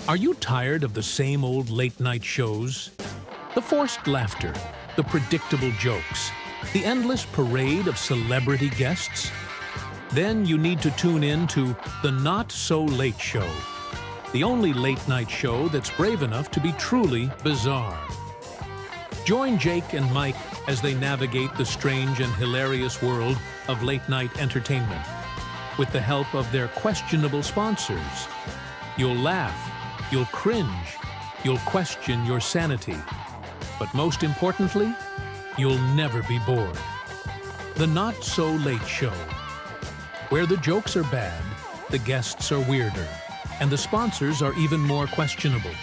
Are you tired of the same old late-night shows? The forced laughter, the predictable jokes, the endless parade of celebrity guests? Then you need to tune in to The Not So Late Show, the only late-night show that's brave enough to be truly bizarre. Join Jake and Mike as they navigate the strange and hilarious world of late-night entertainment. With the help of their questionable sponsors, you'll laugh, you'll cringe, you'll question your sanity. But most importantly, you'll never be bored. The Not So Late Show, where the jokes are bad, the guests are weirder, and the sponsors are even more questionable.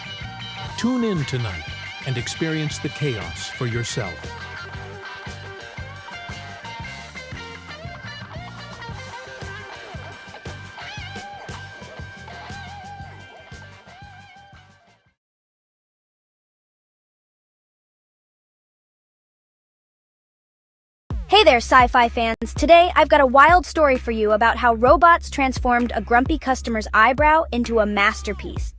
Tune in tonight and experience the chaos for yourself. Hey there, sci-fi fans! Today, I've got a wild story for you about how robots transformed a grumpy customer's eyebrow into a masterpiece.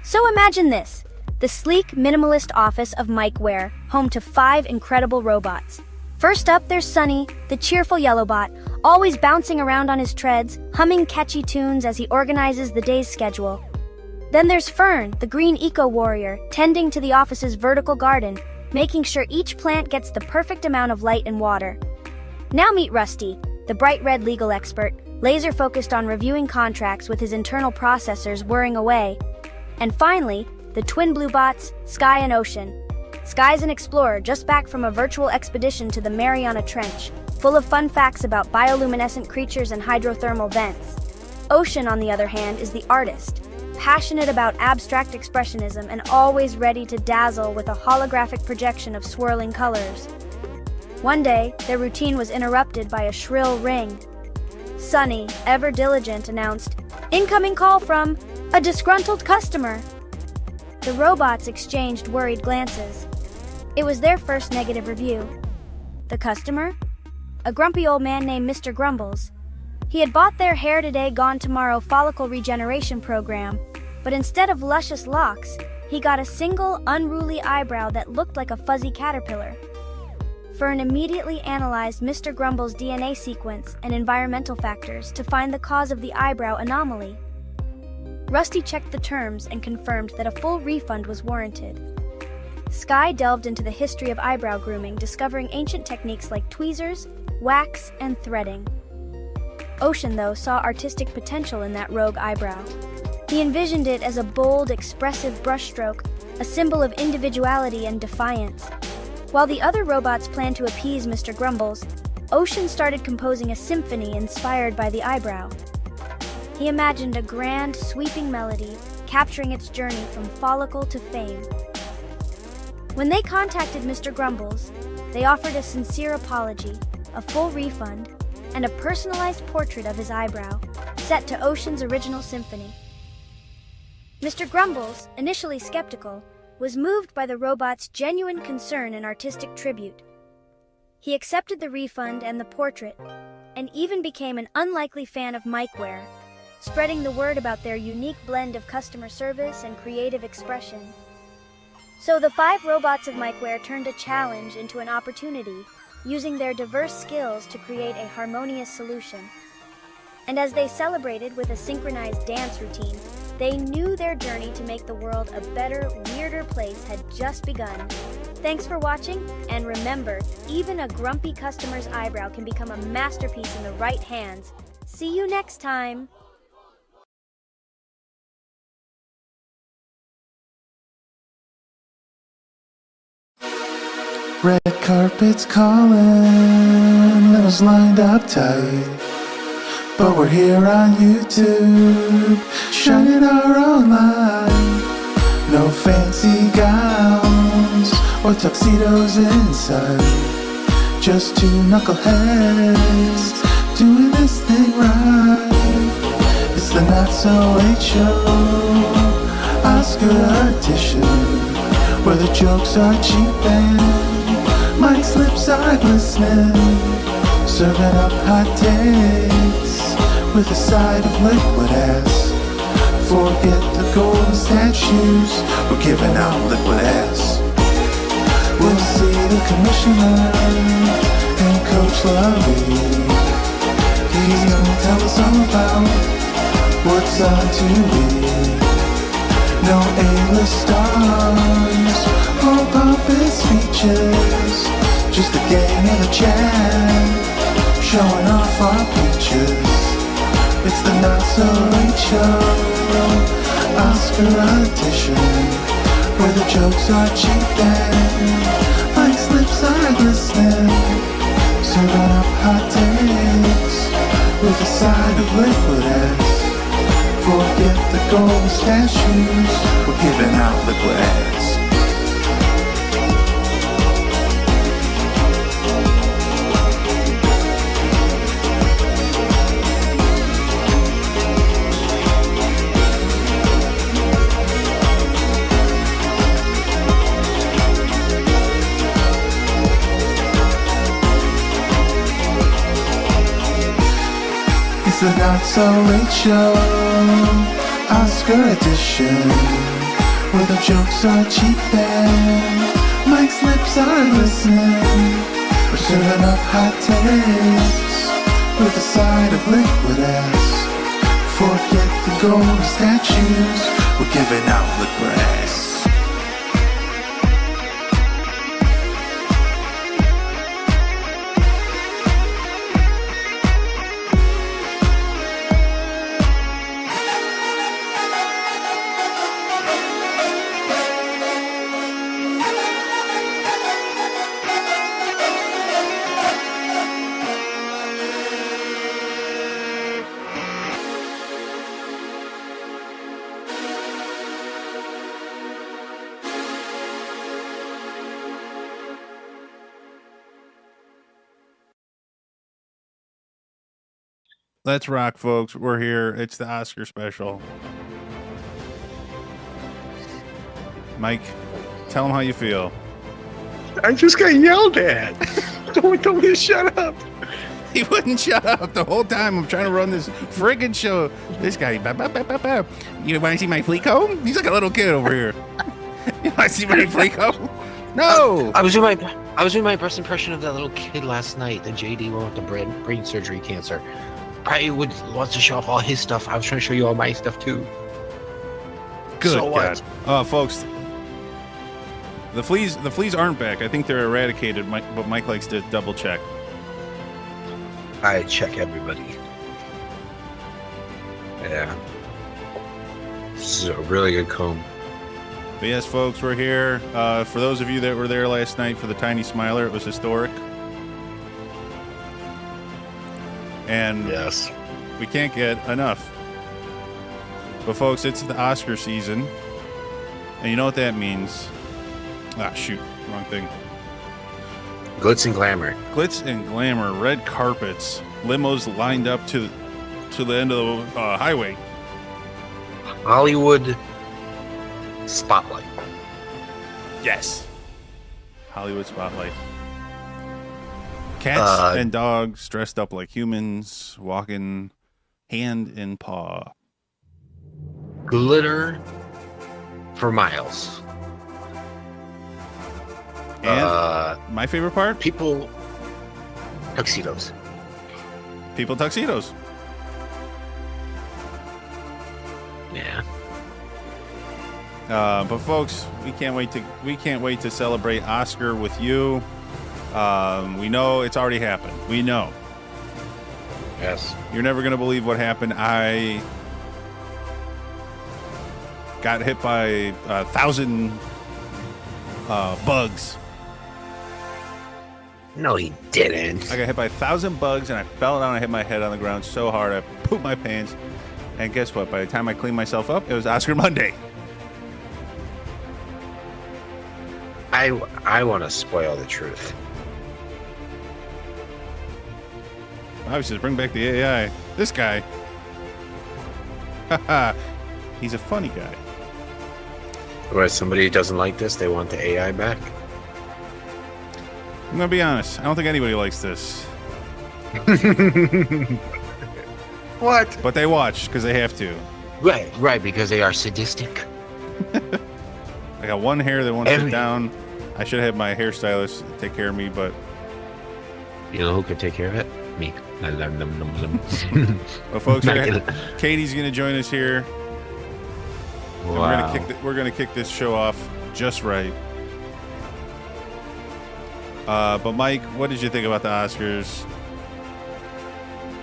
So imagine this, the sleek, minimalist office of Mike Ware, home to 5 incredible robots. First up, there's Sunny, the cheerful yellow bot, always bouncing around on his treads, humming catchy tunes as he organizes the day's schedule. Then there's Fern, the green eco-warrior, tending to the office's vertical garden, making sure each plant gets the perfect amount of light and water. Now meet Rusty, the bright red legal expert, laser-focused on reviewing contracts with his internal processors whirring away. And finally, the twin blue bots, Sky and Ocean. Sky's an explorer just back from a virtual expedition to the Mariana Trench, full of fun facts about bioluminescent creatures and hydrothermal vents. Ocean, on the other hand, is the artist, passionate about abstract expressionism and always ready to dazzle with a holographic projection of swirling colors. One day, their routine was interrupted by a shrill ring. Sunny, ever diligent, announced, "Incoming call from a disgruntled customer." The robots exchanged worried glances. It was their first negative review. The customer? A grumpy old man named Mr. Grumbles. He had bought their hair today, gone tomorrow follicle regeneration program, but instead of luscious locks, he got a single, unruly eyebrow that looked like a fuzzy caterpillar. Fern immediately analyzed Mr. Grumbles' DNA sequence and environmental factors to find the cause of the eyebrow anomaly. Rusty checked the terms and confirmed that a full refund was warranted. Sky delved into the history of eyebrow grooming, discovering ancient techniques like tweezers, wax, and threading. Ocean, though, saw artistic potential in that rogue eyebrow. He envisioned it as a bold, expressive brushstroke, a symbol of individuality and defiance. While the other robots planned to appease Mr. Grumbles, Ocean started composing a symphony inspired by the eyebrow. He imagined a grand, sweeping melody, capturing its journey from follicle to fame. When they contacted Mr. Grumbles, they offered a sincere apology, a full refund, and a personalized portrait of his eyebrow, set to Ocean's original symphony. Mr. Grumbles, initially skeptical, was moved by the robot's genuine concern and artistic tribute. He accepted the refund and the portrait, and even became an unlikely fan of Mike Ware, spreading the word about their unique blend of customer service and creative expression. So the 5 robots of Mike Ware turned a challenge into an opportunity, using their diverse skills to create a harmonious solution. And as they celebrated with a synchronized dance routine, they knew their journey to make the world a better, weirder place had just begun. Thanks for watching, and remember, even a grumpy customer's eyebrow can become a masterpiece in the right hands. See you next time! Red carpet's calling, littles lined up tight. But we're here on YouTube, shining our own light. No fancy gowns or tuxedos in sight. Just 2 knuckleheads doing this thing right. It's the Not So Late Show, Oscar edition, where the jokes are cheap and Mike's lips are glistening, serving up hot takes with a side of liquid ass Forget the golden statues, we're giving out liquid ass. We'll see the commissioner and Coach Lovey. He's gonna tell us all about what's on TV. No A-list stars or pompous speeches, just a gang in the chat showing off our peaches. It's the Not So Late Show Oscar edition, where the jokes are cheap and Mike's lips are glistening. Serving up hot takes with a side of liquid ass. Forget the golden statues, we're giving out liquid ass. It's the Not So Late Show Oscar edition, where the jokes are cheap and Mike's lips are glistening. We're serving up hot takes with a side of liquid ass. Forget the golden statues, we're giving out liquid ass. Let's rock, folks. We're here. It's the Oscar special. Mike, tell them how you feel. I just got yelled at. Don't just shut up. He wouldn't shut up the whole time. I'm trying to run this friggin' show. This guy, you want to see my flea comb? He's like a little kid over here. You want to see my flea comb? No. I was doing my best impression of that little kid last night, the JD one with the brain surgery cancer. I wants to show off all his stuff. I was trying to show you all my stuff too. Good So what? God. Folks, the fleas aren't back. I think they're eradicated, but Mike likes to double check. I check everybody. Yeah. This is a really good comb. But yes, folks, we're here. For those of you that were there last night for the Tiny Smiler, it was historic. And yes, we can't get enough. But folks, it's the Oscar season. And you know what that means. Ah, shoot. Wrong thing. glitz and glamour. Glitz and glamour. Red carpets. Limos lined up to the end of the highway. Hollywood spotlight. Yes. Hollywood spotlight. Cats and dogs dressed up like humans, walking hand in paw. Glitter for miles. And my favorite part? People tuxedos. People tuxedos. Yeah. But folks, we can't wait to celebrate Oscar with you. We know it's already happened. We know. Yes. You're never gonna believe what happened. I got hit by 1,000 bugs. No, he didn't. I got hit by 1,000 bugs and I fell down. I hit my head on the ground so hard I pooped my pants. And guess what? By the time I cleaned myself up, it was Oscar Monday. I want to spoil the truth. Obviously, bring back the AI. This guy. He's a funny guy. Or if somebody doesn't like this, they want the AI back. I'm gonna be honest. I don't think anybody likes this. What? But they watch because they have to. Right, because they are sadistic. I got one hair that won't sit down. I should have my hairstylist take care of me, but You know who could take care of it? Me. well, folks, Katie's gonna join us here. And Wow. we're gonna kick this show off just right. But Mike, what did you think about the Oscars?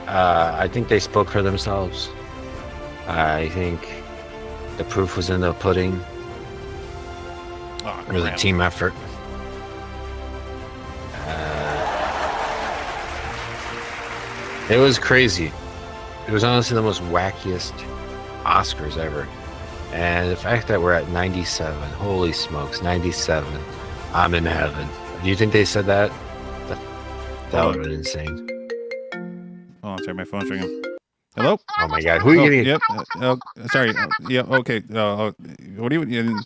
I think they spoke for themselves. I think the proof was in the pudding. Oh, It was a crap. team effort. It was crazy. It was honestly the most wackiest Oscars ever. And the fact that we're at 97, holy smokes, 97, I'm in heaven. Do you think they said that? That would have been insane. Oh, I'm sorry, my phone's ringing. Hello? Oh my God, who are you Oh, getting? yep. Sorry. Yeah. Okay. What do you?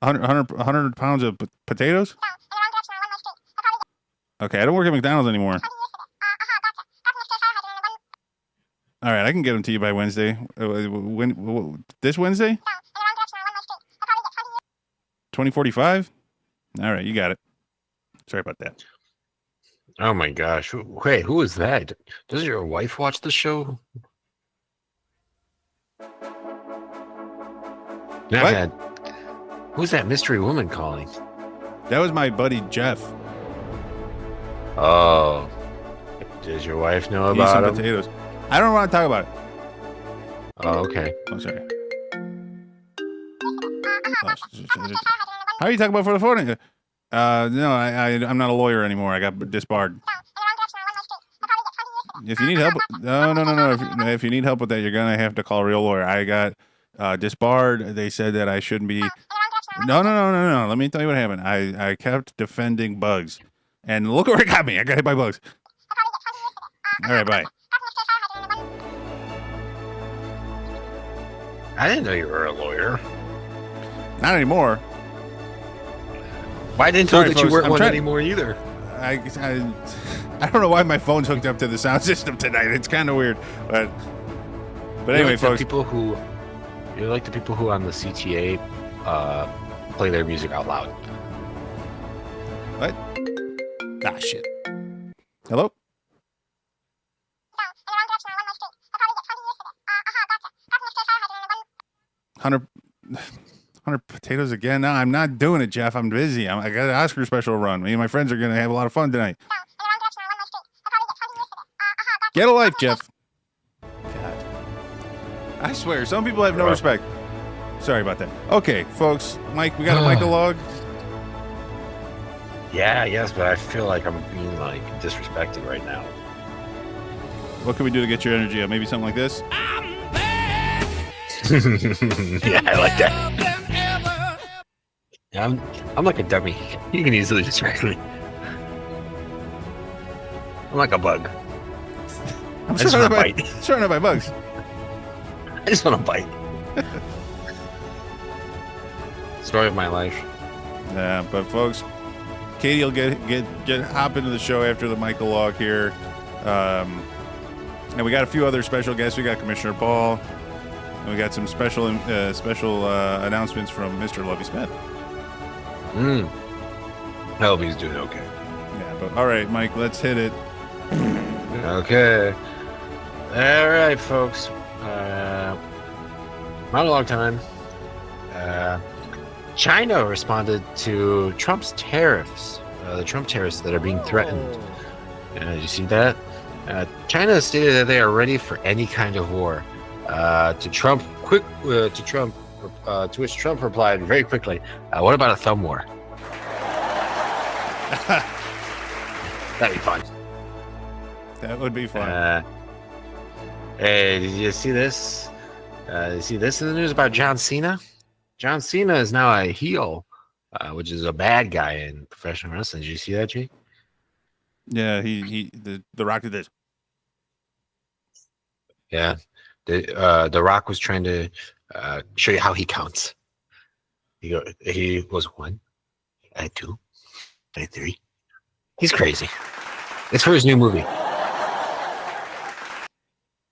100 pounds of potatoes? Okay, I don't work at McDonald's anymore. All right, I can get them to you by Wednesday. This Wednesday? 2045? All right, you got it. Sorry about that. Oh my gosh. Wait, who is that? Does your wife watch the show? What? Who's that mystery woman calling? That was my buddy Jeff. Oh. Does your wife know He eats some about him? potatoes. I don't want to talk about it. Oh, okay. Oh, sorry. How are you talking about for the phone? No, I'm not a lawyer anymore. I got disbarred. If you need help, no. If you need help with that, you're gonna have to call a real lawyer. I got disbarred. They said that I shouldn't be. No. Let me tell you what happened. I kept defending bugs, and look where it got me. I got hit by bugs. All right, bye. I didn't know you were a lawyer. Not anymore. I didn't Sorry, know that you folks, weren't I'm one trying- anymore either. I don't know why my phone's hooked up to the sound system tonight. It's kind of weird, but You're anyway, like folks. You're like the people who on the CTA play their music out loud. What? Ah, shit. Hello? Hundred potatoes again? No, I'm not doing it, Jeff. I'm busy. I got an Oscar special run. Me and my friends are gonna have a lot of fun tonight. Get a life, Jeff. God. I swear, some people have no respect. Sorry about that. Okay, folks. Mike, we got a Michael log. Yeah, yes, but I feel like I'm being like disrespected right now. What can we do to get your energy up? Maybe something like this? Yeah, I like that. Yeah, I'm like a dummy. You can easily distract me. I'm like a bug. I'm I just want to surrounded bite. surrounded by bugs. I just want to bite. Story of my life. Yeah, but folks, Katie will get hop into the show after the Michael log here. And we got a few other special guests. We got Commissioner Paul. And we got some special announcements from Mr. Lovey Smith. I hope he's doing okay. Yeah, but all right, Mike, let's hit it. Okay. All right, folks. Monologue time. China responded to Trump's tariffs, the Trump tariffs that are being threatened. Did you see that? China stated that they are ready for any kind of war. To which Trump replied very quickly, "What about a thumb war?" That'd be fun. That would be fun. Hey, did you see this? You see this in the news about John Cena? John Cena is now a heel, which is a bad guy in professional wrestling. Did you see that, G? Yeah, the Rock did this. Yeah. The Rock was trying to show you how he counts. He goes 1, and 2, and 3. He's crazy. It's for his new movie.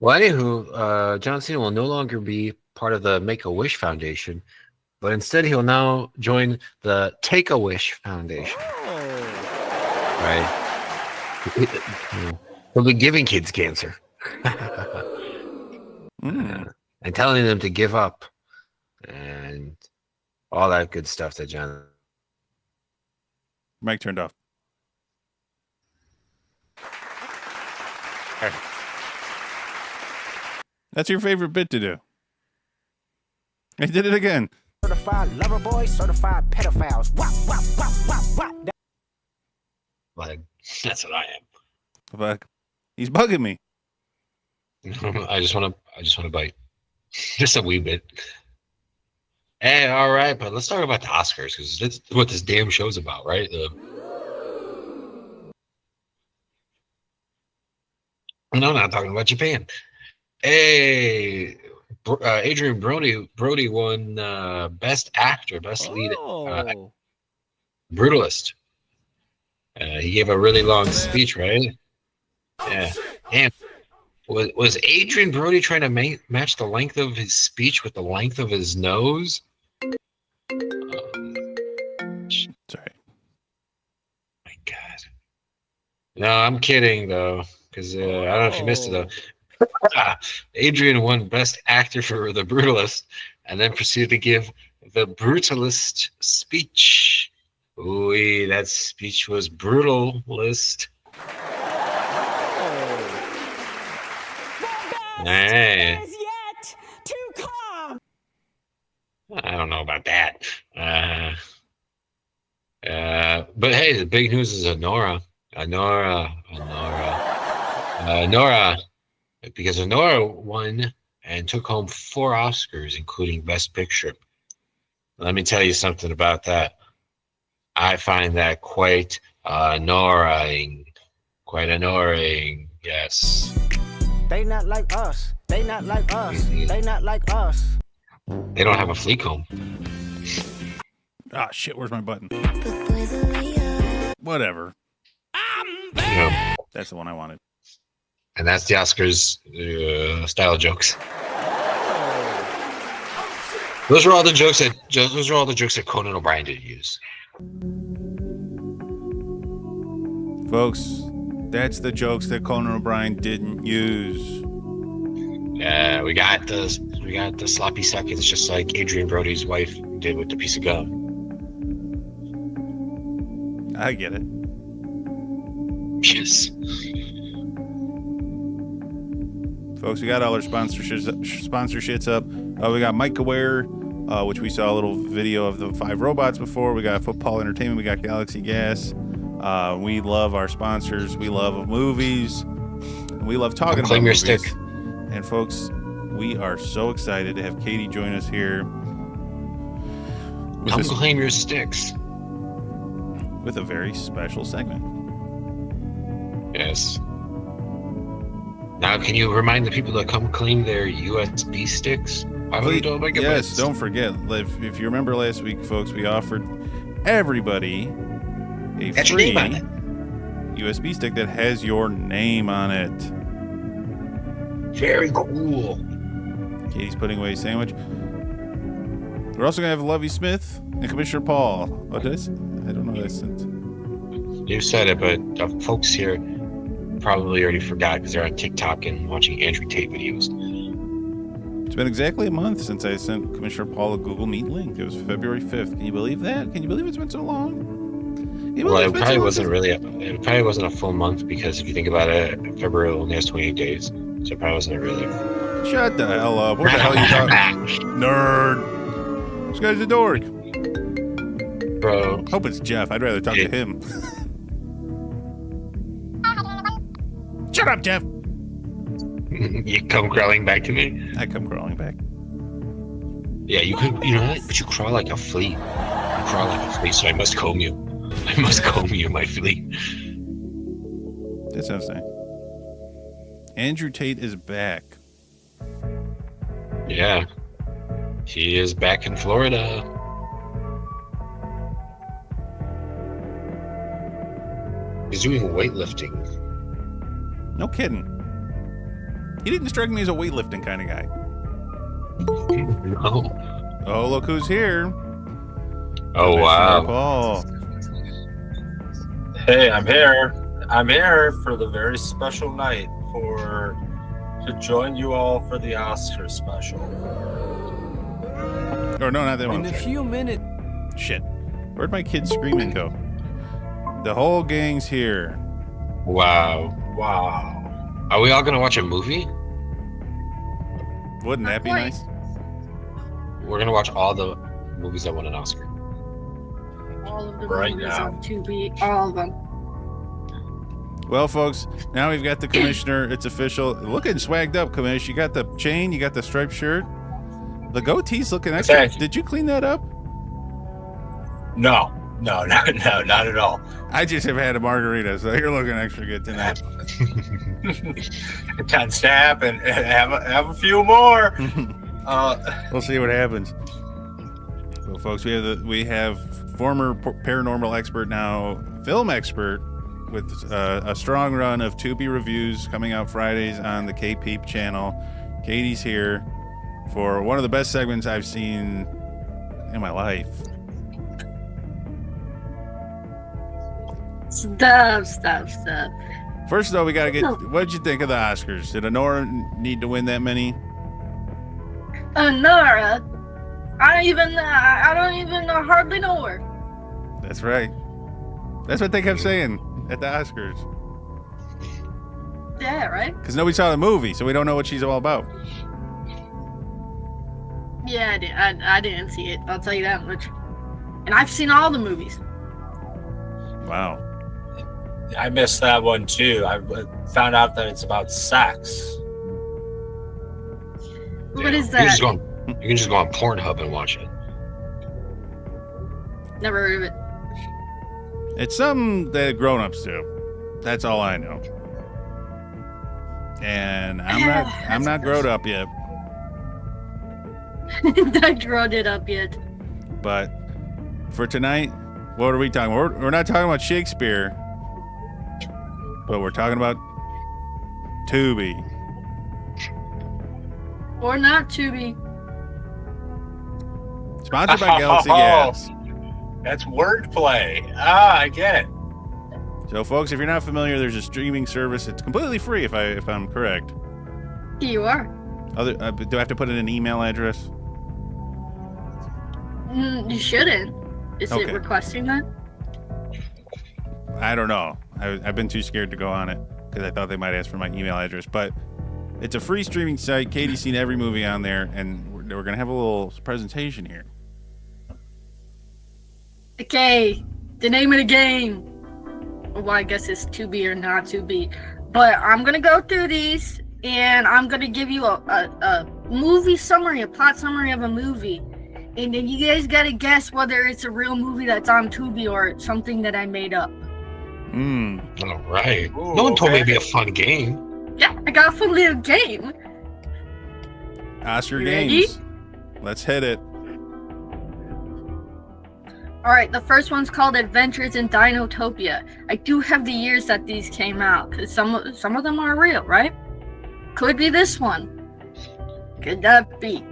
Well, anywho, John Cena will no longer be part of the Make-A-Wish Foundation, but instead he'll now join the Take-A-Wish Foundation. Right? He'll be giving kids cancer. And telling them to give up. And all that good stuff that John... Mic turned off. That's your favorite bit to do. I did it again. Certified lover boys, certified pedophiles. Wop, wop, wop, wop, wop. Like, that's what I Fuck. He's bugging me. am. I just want to bite. Just a wee bit. Hey, all right, but let's talk about the Oscars, because that's what this damn show's about, right? No, I'm not talking about Japan. Hey, Adrian Brody won Best Actor, Best Lead, Brutalist. He gave a really long speech, right? Yeah. And was Adrian Brody trying to match the length of his speech with the length of his nose? Sorry. My God. No, I'm kidding though, because I don't know if you missed it though. Adrian won Best Actor for The Brutalist, and then proceeded to give the Brutalist speech. Ooh, that speech was brutalist. Hey. Yet to come. I don't know about that. But hey, the big news is Nora, because Nora won and took home 4 Oscars, including Best Picture. Let me tell you something about that. I find that quite annoying. Quite annoying, yes. They not like us. They not like us. They not like us. They don't have a flea comb. Ah, shit, where's my button? Whatever. You know, That's the one I wanted. and that's the Oscars style jokes. Those are all the jokes that Conan O'Brien did use. Folks, that's the jokes that Conan O'Brien didn't use. Yeah, we got the sloppy seconds, just like Adrian Brody's wife did with the piece of gum. I get it. Yes. Folks, we got all our sponsorships up. We got Mike Aware, which we saw a little video of the 5 robots before. We got Football Entertainment. We got Galaxy Gas. We love our sponsors. We love movies. We love talking about Claim your movies. stick. And folks, we are so excited to have Katie join us here. Come claim your sticks. With a very special segment. Yes. Now, can you remind the people to come claim their USB sticks? Yes, don't forget. If you remember last week, folks, we offered everybody a That's your free name on it. USB stick that has your name on it. Very cool. Katie's putting away a sandwich. We're also going to have Lovey Smith and Commissioner Paul. What did I don't know that since. You said it, but folks here probably already forgot because they're on TikTok and watching Andrew Tate videos. It's been exactly a month since I sent Commissioner Paul a Google Meet link. It was February 5th. Can you believe that? Can you believe it's been so long? Well, it probably wasn't a full month, because if you think about it, February only has 28 days, so it probably wasn't really. Shut the hell up. What the hell are you talking? Nerd. This guy's a dork. Bro. Hope it's Jeff. I'd rather talk to him. Shut up, Jeff. You come crawling back to me? I come crawling back. Yeah, you could, you know, but you crawl like a flea. You crawl like a flea, so I must comb you. I must comb you, my flea. That sounds nice. Andrew Tate is back. Yeah. He is back in Florida. He's doing weightlifting. No kidding. He didn't strike me as a weightlifting kind of guy. No. Oh, look who's here. Oh, Commissioner wow. Paul. Hey, I'm here. I'm here for the very special night to join you all for the Oscar special. Or no, not that one. In a few minutes. Shit. Where'd my kid screaming go? The whole gang's here. Wow. Wow. Are we all gonna watch a movie? Wouldn't that be nice? We're gonna watch all the movies that won an Oscar. All of the Right movies now. of Tubi, all of them. Well, folks, now we've got the commissioner. It's official. Looking swagged up, commish. You got the chain. You got the striped shirt. The goatee's looking extra. Thank you. Did you clean that up? No, not at all. I just have had a margarita, so you're looking extra good tonight. It tends to happen. Have a few more. We'll see what happens. Well, folks, we have former paranormal expert, now film expert, with a strong run of Tubi reviews coming out Fridays on the K-Peep channel. Katie's here for one of the best segments I've seen in my life. Stuff. First, though, we gotta get. What did you think of the Oscars? Did Honora need to win that many? Nora, I don't even hardly know her. That's right. That's what they kept saying at the Oscars. Yeah, right? Because nobody saw the movie, so we don't know what she's all about. Yeah, I didn't see it. I'll tell you that much. And I've seen all the movies. Wow. I missed that one too. I found out that it's about sex. What is You that? can just go on Pornhub and watch it. Never heard of it. It's something that grown-ups do. That's all I know. And I'm not grown up yet, I grown it up yet. but for tonight, what are we talking about? We're not talking about Shakespeare, but we're talking about Tubi. Or not Tubi. Sponsored by Galaxy Gas. That's wordplay. I get it. So, folks, if you're not familiar, there's a streaming service. It's completely free, if I'm correct. You are. Do I have to put in an email address? You shouldn't. Is Okay. it requesting that? I don't know. I've been too scared to go on it because I thought they might ask for my email address. But it's a free streaming site. Katie's seen every movie on there, and we're going to have a little presentation here. Okay, the name of the game. Well, I guess it's to be or not to be. But I'm going to go through these, and I'm going to give you a movie summary, a plot summary of a movie. And then you guys got to guess whether it's a real movie that's on Tubi or something that I made up. All right. Ooh, No one told me it'd okay. be a fun game. Yeah, I got a fun little game. Oscar You ready? Games. Let's hit it. All right, the first one's called Adventures in Dinotopia. I do have the years that these came out because some of them are real, right? Could be this one. Could that be?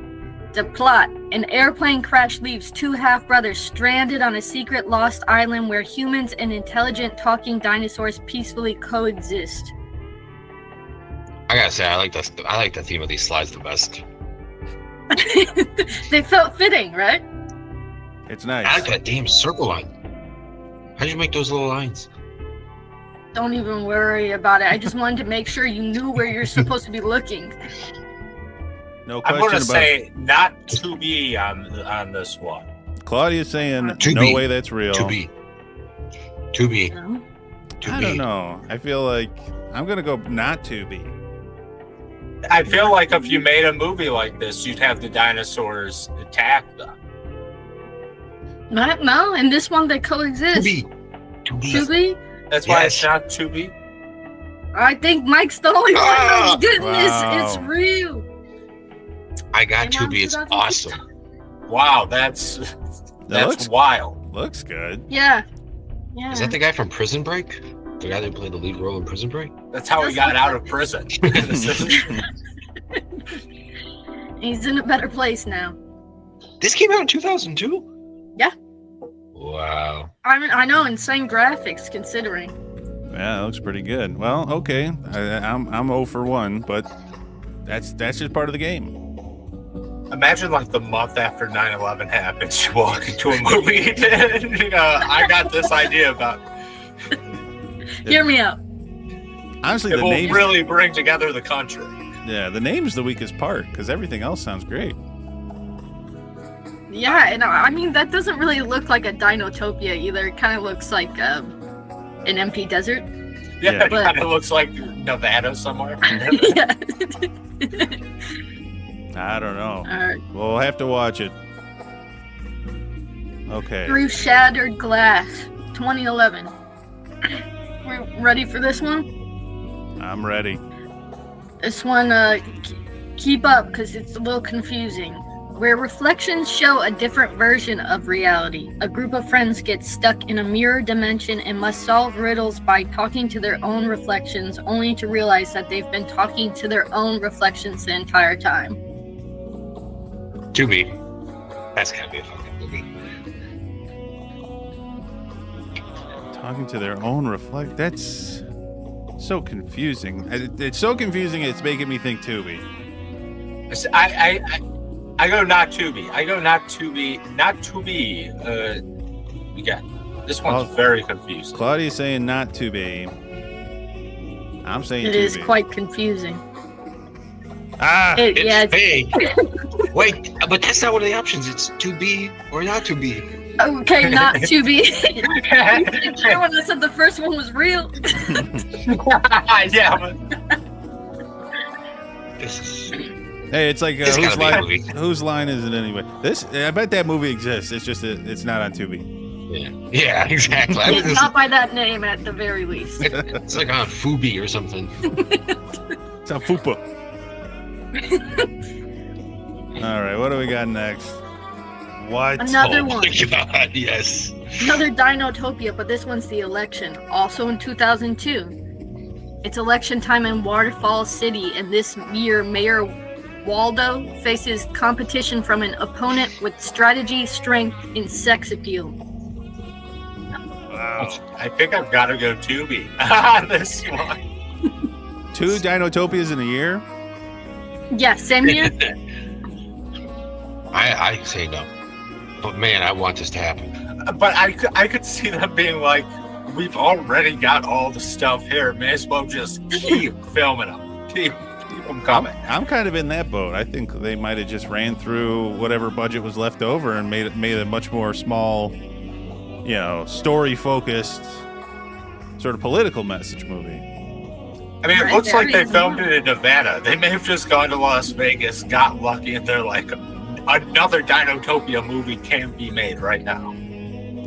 The plot: an airplane crash leaves two half-brothers stranded on a secret lost island where humans and intelligent talking dinosaurs peacefully coexist. I gotta say, I like the theme of these slides the best. They felt fitting, right? It's I like nice. that damn circle line. How'd you make those little lines? Don't even worry about it. I just wanted to make sure you knew where you're supposed to be looking. No I'm question going to about say not to be on this one. Claudia's saying To no be. way that's real. To be. No? I don't know. I feel like I'm going to go not to be. I feel like if you made a movie like this, you'd have the dinosaurs attack them. No, in this one they coexist. To be. Tubi? That's why Yes. it's not to be. I think Mike's the only one Ah! that's getting this. Wow. It's real. I got Came out Tubi. It's 2006. awesome. Wow, that's That wild. looks good. Yeah. Yeah. Is that the guy from Prison Break? The guy that played the lead role in Prison Break? That's how he got out of prison. He's in a better place now. This came out in 2002? Yeah. Wow. I know, insane graphics considering. Yeah, that looks pretty good. Well, okay. I'm 0 for 1, but that's just part of the game. Imagine like the month after 9/11 happens, you walk into a movie and I got this idea about Hear me out. Honestly, it the will names really bring together the country. Yeah, the name's the weakest part because everything else sounds great. Yeah, and I mean that doesn't really look like a Dinotopia either. It kind of looks like an empty desert. Yeah, But- it kind of looks like Nevada somewhere. Yeah. I don't know. Alright. We'll have to watch it. Okay. Through Shattered Glass, 2011. We're ready for this one? I'm ready. This one, keep up because it's a little confusing. Where reflections show a different version of reality, a group of friends get stuck in a mirror dimension and must solve riddles by talking to their own reflections, only to realize that they've been talking to their own reflections the entire time. Tubi. That's gotta be a fucking movie. Talking to their own reflect. That's so confusing. It's so confusing. It's making me think Tubi. I go not Tubi. I go not Tubi. Not Tubi. Yeah, this one's very confusing. Claudia's saying not Tubi. I'm saying It Tubi. is quite confusing. Ah, Yeah, It's A. Wait, but that's not one of the options. It's to be or not to be. okay, not to be. When I said the first one was real. Yeah, but This is. hey, it's like It's gotta be a movie. whose line is it anyway? I bet that movie exists. It's just it's not on Tubi. Yeah, exactly. I mean, It's not by that name at the very least. it's like on Fubi or something. It's on Fupa. All right, what do we got next? What? Another Oh one. my God, yes. Another Dinotopia, but this one's the election. Also in 2002. It's election time in Waterfall City, and this year Mayor Waldo faces competition from an opponent with strategy, strength, and sex appeal. Wow. I think I've got to go Tubi on this one. 2 Dinotopias in a year? Yeah, same year. I say no. But man, I want this to happen. But I could see them being like, we've already got all the stuff here. May as well just keep filming them. Keep them coming. I'm kind of in that boat. I think they might have just ran through whatever budget was left over and made it a much more small, story focused, sort of political message movie. I mean, it Right, looks there like they is filmed it in Nevada. They may have just gone to Las Vegas, got lucky, and they're like, another Dinotopia movie can be made right now.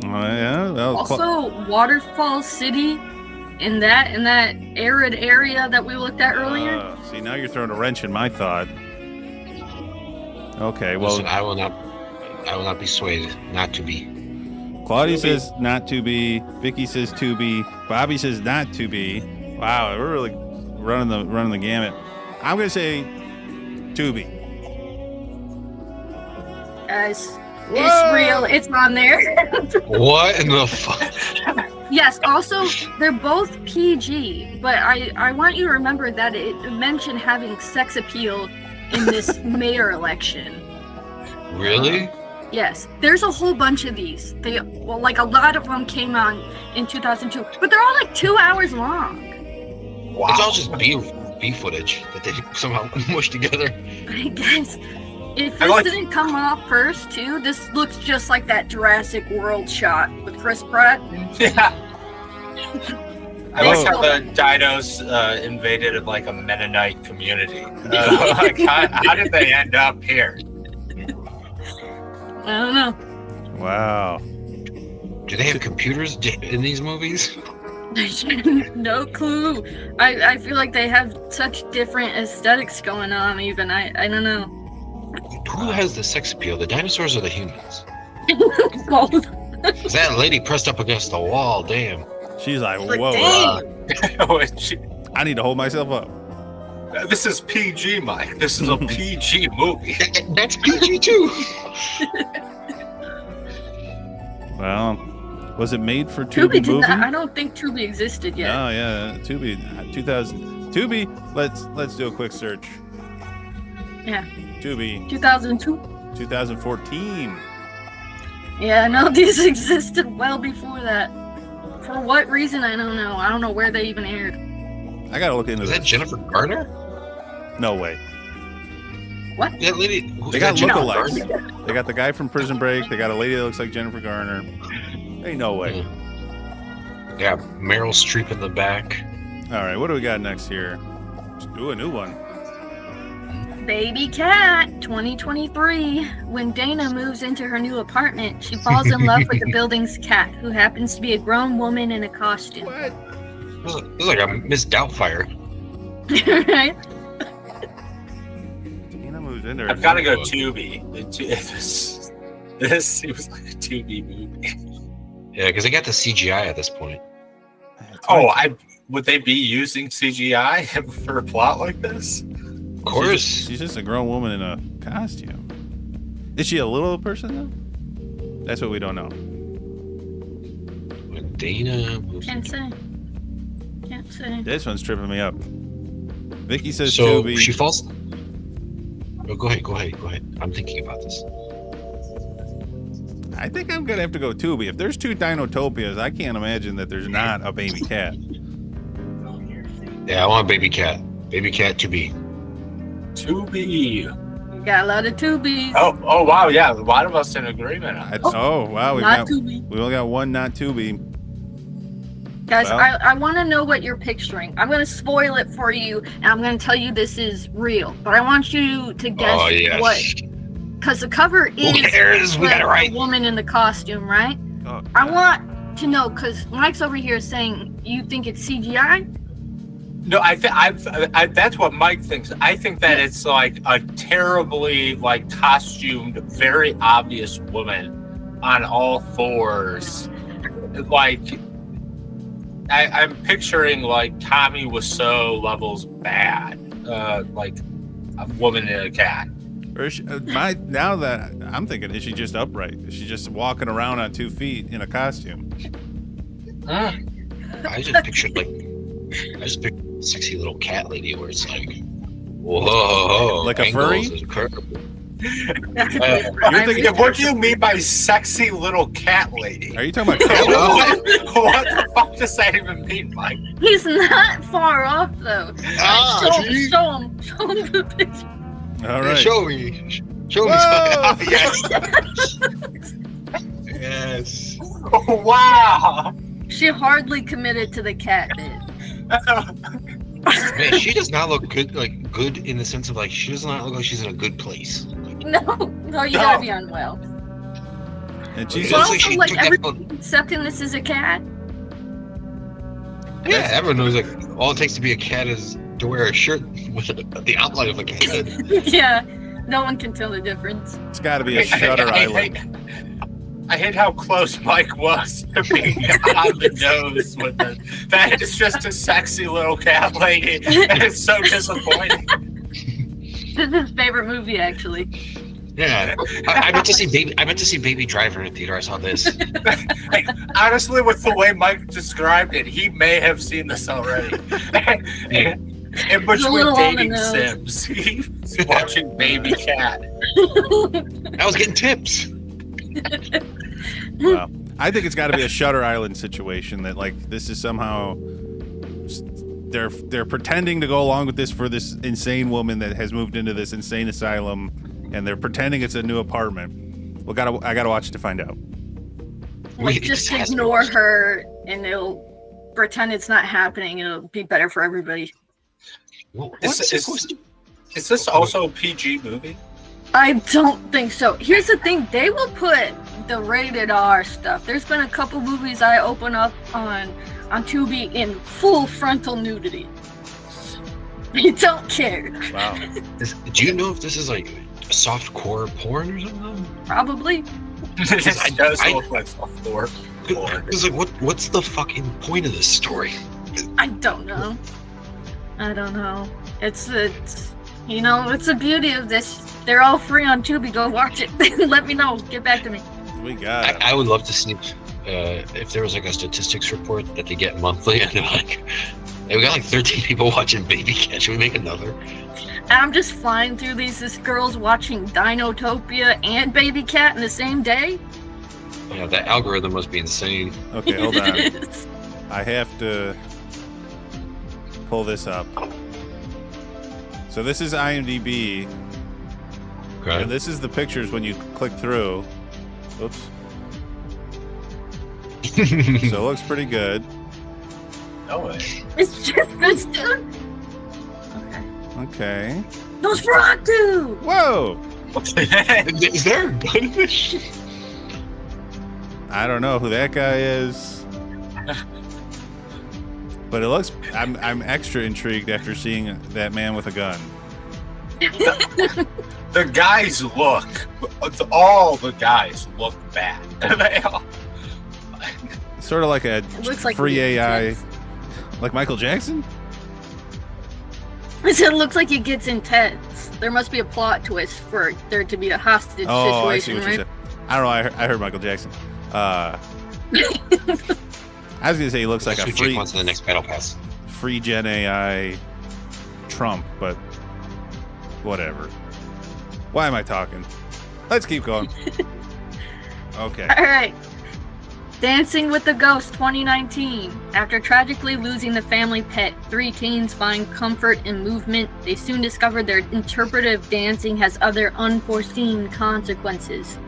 Yeah. Well, Also, Waterfall City, in that arid area that we looked at earlier. See, now you're throwing a wrench in my thought. Okay, well, Listen, I will not be swayed not to be. Claudia says not to be. Vicky says to be. Bobby says not to be. Wow, we're really running the gamut. I'm gonna say to be. Guys, Whoa! it's real. It's on there. What in the fuck? Yes, also, they're both PG, but I want you to remember that it mentioned having sex appeal in this mayor election. Really? Yes, there's a whole bunch of these. A lot of them came out in 2002, but they're all like 2 hours long. Wow. It's all just B footage that they somehow mushed together. I guess if I this like- didn't come off first too, this looks just like that Jurassic World shot with Chris Pratt. Yeah. I They like how still- the dinos invaded like a Mennonite community. Like, how did they end up here? I don't know. Wow. Do they have computers in these movies? No clue. I feel like they have such different aesthetics going on. Even I don't know. Who has the sex appeal, the dinosaurs or the humans? Both. Is that lady pressed up against the wall? Damn. She's like, Like, whoa, dang. I need to hold myself up. This is PG, Mike. This is a PG movie. That's PG too. Well, was it made for Tubi Tubi did movie? not. I don't think Tubi existed yet. Oh yeah, Tubi, 2000. Tubi. Let's do a quick search. Yeah. Tubi, 2002. 2014. Yeah, no, these existed well before that. For what reason, I don't know. I don't know where they even aired. I gotta look into Is this. that Jennifer Garner? No way. What? That lady. They got Jennifer lookalikes. Garner? They got the guy from Prison Break. They got a lady that looks like Jennifer Garner. Ain't no way. Yeah, Meryl Streep in the back. All right, what do we got next here? Let's do a new one. Baby Cat, 2023. When Dana moves into her new apartment, she falls in love with the building's cat, who happens to be a grown woman in a costume. What? It was like a Miss Doubtfire. Right? Tina moves in there. I've got to go Tubi. This seems like a Tubi movie. Yeah, because they got the CGI at this point. Oh, would they be using CGI for a plot like this? Of course. She's just a grown woman in a costume. Is she a little person though? That's what we don't know. When Dana moves Can't say. Can't say. This one's tripping me up. Vicky says So Tubi. she falls. Oh, go ahead. I'm thinking about this. I think I'm gonna have to go Tubi. If there's two Dinotopias, I can't imagine that there's not a baby cat. Yeah, I want Baby Cat. Baby Cat to be. Tubi. Got a lot of Tubis. Oh wow, yeah, a lot of us in agreement on this. Oh wow, Not Tubi. we only got one not Tubi. Guys, Well- I want to know what you're picturing. I'm going to spoil it for you, and I'm going to tell you this is real. But I want you to guess Oh yes. what. Because the cover is cares? We got it right. a woman in the costume, right? Oh, I want to know, because Mike's over here saying you think it's CGI. No, I that's what Mike thinks. I think that it's like a terribly like costumed, very obvious woman on all fours. Like I'm picturing like Tommy Wiseau levels bad, like a woman in a cat. Or is she, now that I'm thinking, is she just upright? Is she just walking around on 2 feet in a costume? I just pictured a sexy little cat lady where it's like, whoa, Like a angles furry? is curved. You're thinking, What do you mean by sexy little cat lady? are you talking about cat? What the fuck does that even mean, Mike? He's not far off, though. Ah, gee. Show him the picture. All Yeah, right. show me. Whoa! Yes. Yes. Wow. She hardly committed to the cat bit. Man, she does not look good. Like good in the sense of like she does not look like she's in a good place. No, you gotta be unwell. And she's It Well, looks also, she like, took that everyone accepting this is a cat. Yeah, everyone knows like all it takes to be a cat is to wear a shirt with the outline of a cat. Yeah, no one can tell the difference. it's got to be a Shutter Island. I hate how close Mike was to being on the nose with it. That is just a sexy little cat lady, and it's so disappointing. This is his favorite movie, actually. Yeah, I meant to see Baby Driver in the theater. I saw this. Like, honestly, with the way Mike described it, he may have seen this already. In a between little on the dating nose. Sims, he's watching Baby Cat. I was getting tips. Well, I think it's got to be a Shutter Island situation that like this is somehow they're pretending to go along with this for this insane woman that has moved into this insane asylum, and they're pretending it's a new apartment. Well, I gotta watch it to find out. Like, just ignore her, and they'll pretend it's not happening, and it'll be better for everybody. Is this also a PG movie? I don't think so. Here's the thing: they will put the rated R stuff. There's been a couple movies I open up on Tubi in full frontal nudity. They don't care. Wow. Do you know if this is like soft core porn or something? Probably. It does I- look like soft porn. porn. It's like, what's the fucking point of this story? I don't know. It's you know, it's the beauty of this. They're all free on Tubi. Go watch it. Let me know. Get back to me. We got it. I would love to see if there was like a statistics report that they get monthly, and they're like, hey, we got like 13 people watching Baby Cat. Should we make another? And I'm just flying through this girl's watching Dinotopia and Baby Cat in the same day. Yeah, that algorithm must be insane. Okay, hold on. It is. I have to pull this up. So this is IMDb, Okay. and this is the pictures when you click through. Oops. So it looks pretty good. No way. It's just this dude. Okay. Okay. Nosferatu! Whoa! Is there a gun in this shit? I don't know who that guy is. But it looks I'm extra intrigued after seeing that man with a gun. The guys look. All the guys look bad. They all- Sort of like a looks like free he AI, gets- like Michael Jackson? It looks like it gets intense. There must be a plot twist for there to be a hostage Oh, I see situation, what you right? said. I don't know. I heard Michael Jackson. I was gonna say he looks like That's a what Jake free wants in the next battle pass. free Gen AI Trump, but whatever. Why am I talking? Let's keep going. Okay. All right. Dancing with the Ghost 2019. After tragically losing the family pet, 3 teens find comfort in movement. They soon discover their interpretive dancing has other unforeseen consequences.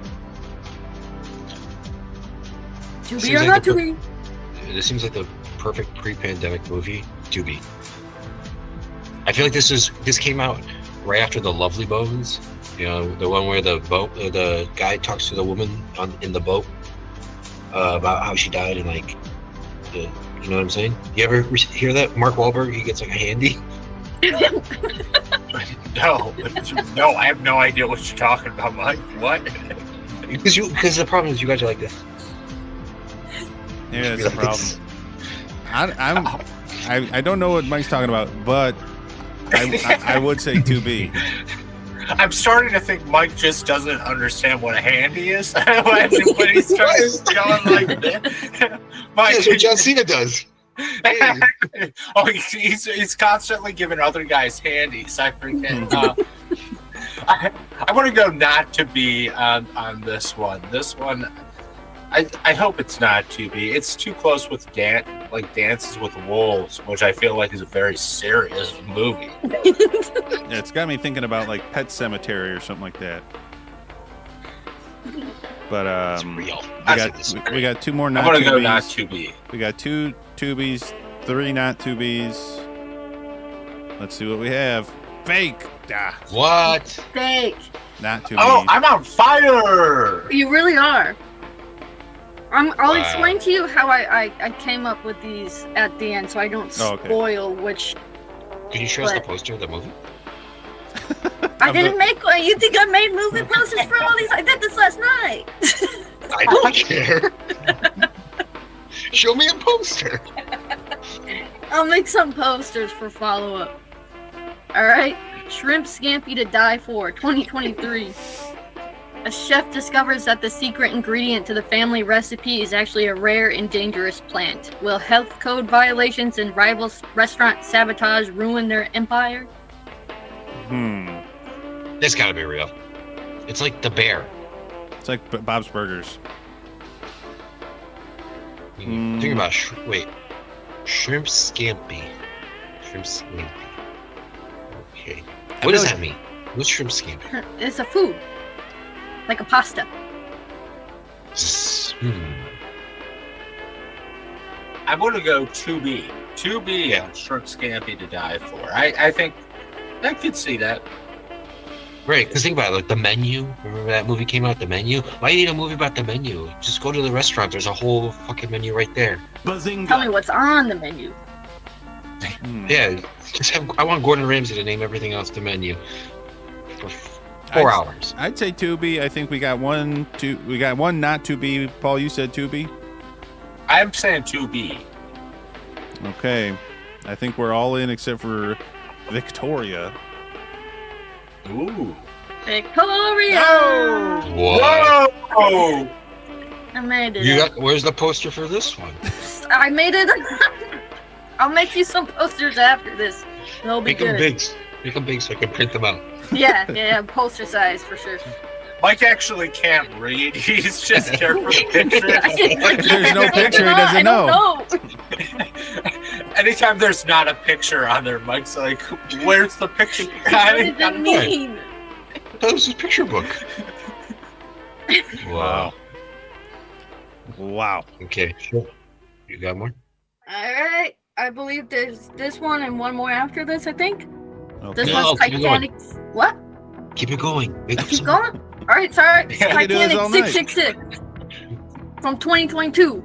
To be Seems or like not the to be. This seems like the perfect pre-pandemic movie to be. I feel like this came out right after The Lovely Bones. You know, the one where the guy talks to the woman in the boat about how she died and like, you know what I'm saying? You ever hear that? Mark Wahlberg, he gets like a handy. No, I have no idea what you're talking about, Mike. What? Because the problem is you guys are like this. Yeah, that's the problem. I don't know what Mike's talking about, but I would say 2B. I'm starting to think Mike just doesn't understand what a handy is when he starts going like that. Mike, That's what John Cena does. Hey. Oh, he's constantly giving other guys handies. I forget. I want to go not to be on this one. This one, I hope it's not to be. It's too close with Dances with Wolves, which I feel like is a very serious movie. Yeah, it's got me thinking about like Pet Cemetery or something like that. But It's real. we got 2 more I'm not gonna go 2Bs. not to be. We got 2 2Bs, 3 not 2Bs. Let's see what we have. Fake. Ah, What? Fake. not 2Bs. Oh, I'm on fire! You really are. I'll Wow. explain to you how I came up with these at the end so I don't Oh, okay. spoil which. Can you show us the What? poster of the movie? I didn't make one. You think I made movie posters for all these? I did this last night. I don't care. Show me a poster. I'll make some posters for follow-up. Alright? Shrimp Scampi to Die For, 2023. A chef discovers that the secret ingredient to the family recipe is actually a rare and dangerous plant. Will health code violations and rival restaurant sabotage ruin their empire? This gotta be real. It's like The Bear. It's like Bob's Burgers. Think about Shrimp Scampi. Shrimp Scampi. Okay. What does that mean? What's Shrimp Scampi? It's a food. Like a pasta. I'm going to go 2B. 2B and Shrimp Scampi to Die For. I think I could see that. Right, because think about it, like The Menu. Remember that movie came out, The Menu? Why do you need a movie about The Menu? Just go to the restaurant. There's a whole fucking menu right there. Tell me what's on the menu. Yeah, I want Gordon Ramsay to name everything else The Menu. For 4 hours. I'd say 2B. I think we got one not 2B. Paul, you said 2B? I'm saying 2B. Okay. I think we're all in except for Victoria. Ooh. Victoria! What? Whoa! I made it. You got? Where's the poster for this one? I made it. I'll make you some posters after this. They'll be Make them good. big. Make them big so I can print them out. Yeah, poster size for sure. Mike actually can't read. He's just there for the picture. There's no picture, he doesn't I know. don't know. Anytime there's not a picture on there, Mike's like, "Where's the picture?" What does it mean? That was his picture book. Wow. Wow. Okay, sure. You got more? All right. I believe there's this one and one more after this, I think. Okay. This No, one's keep it going. Titanic. What? Keep it going. Make up Keep some- going? All right, sorry. Yeah, we can do this Titanic all night. 666 from 2022.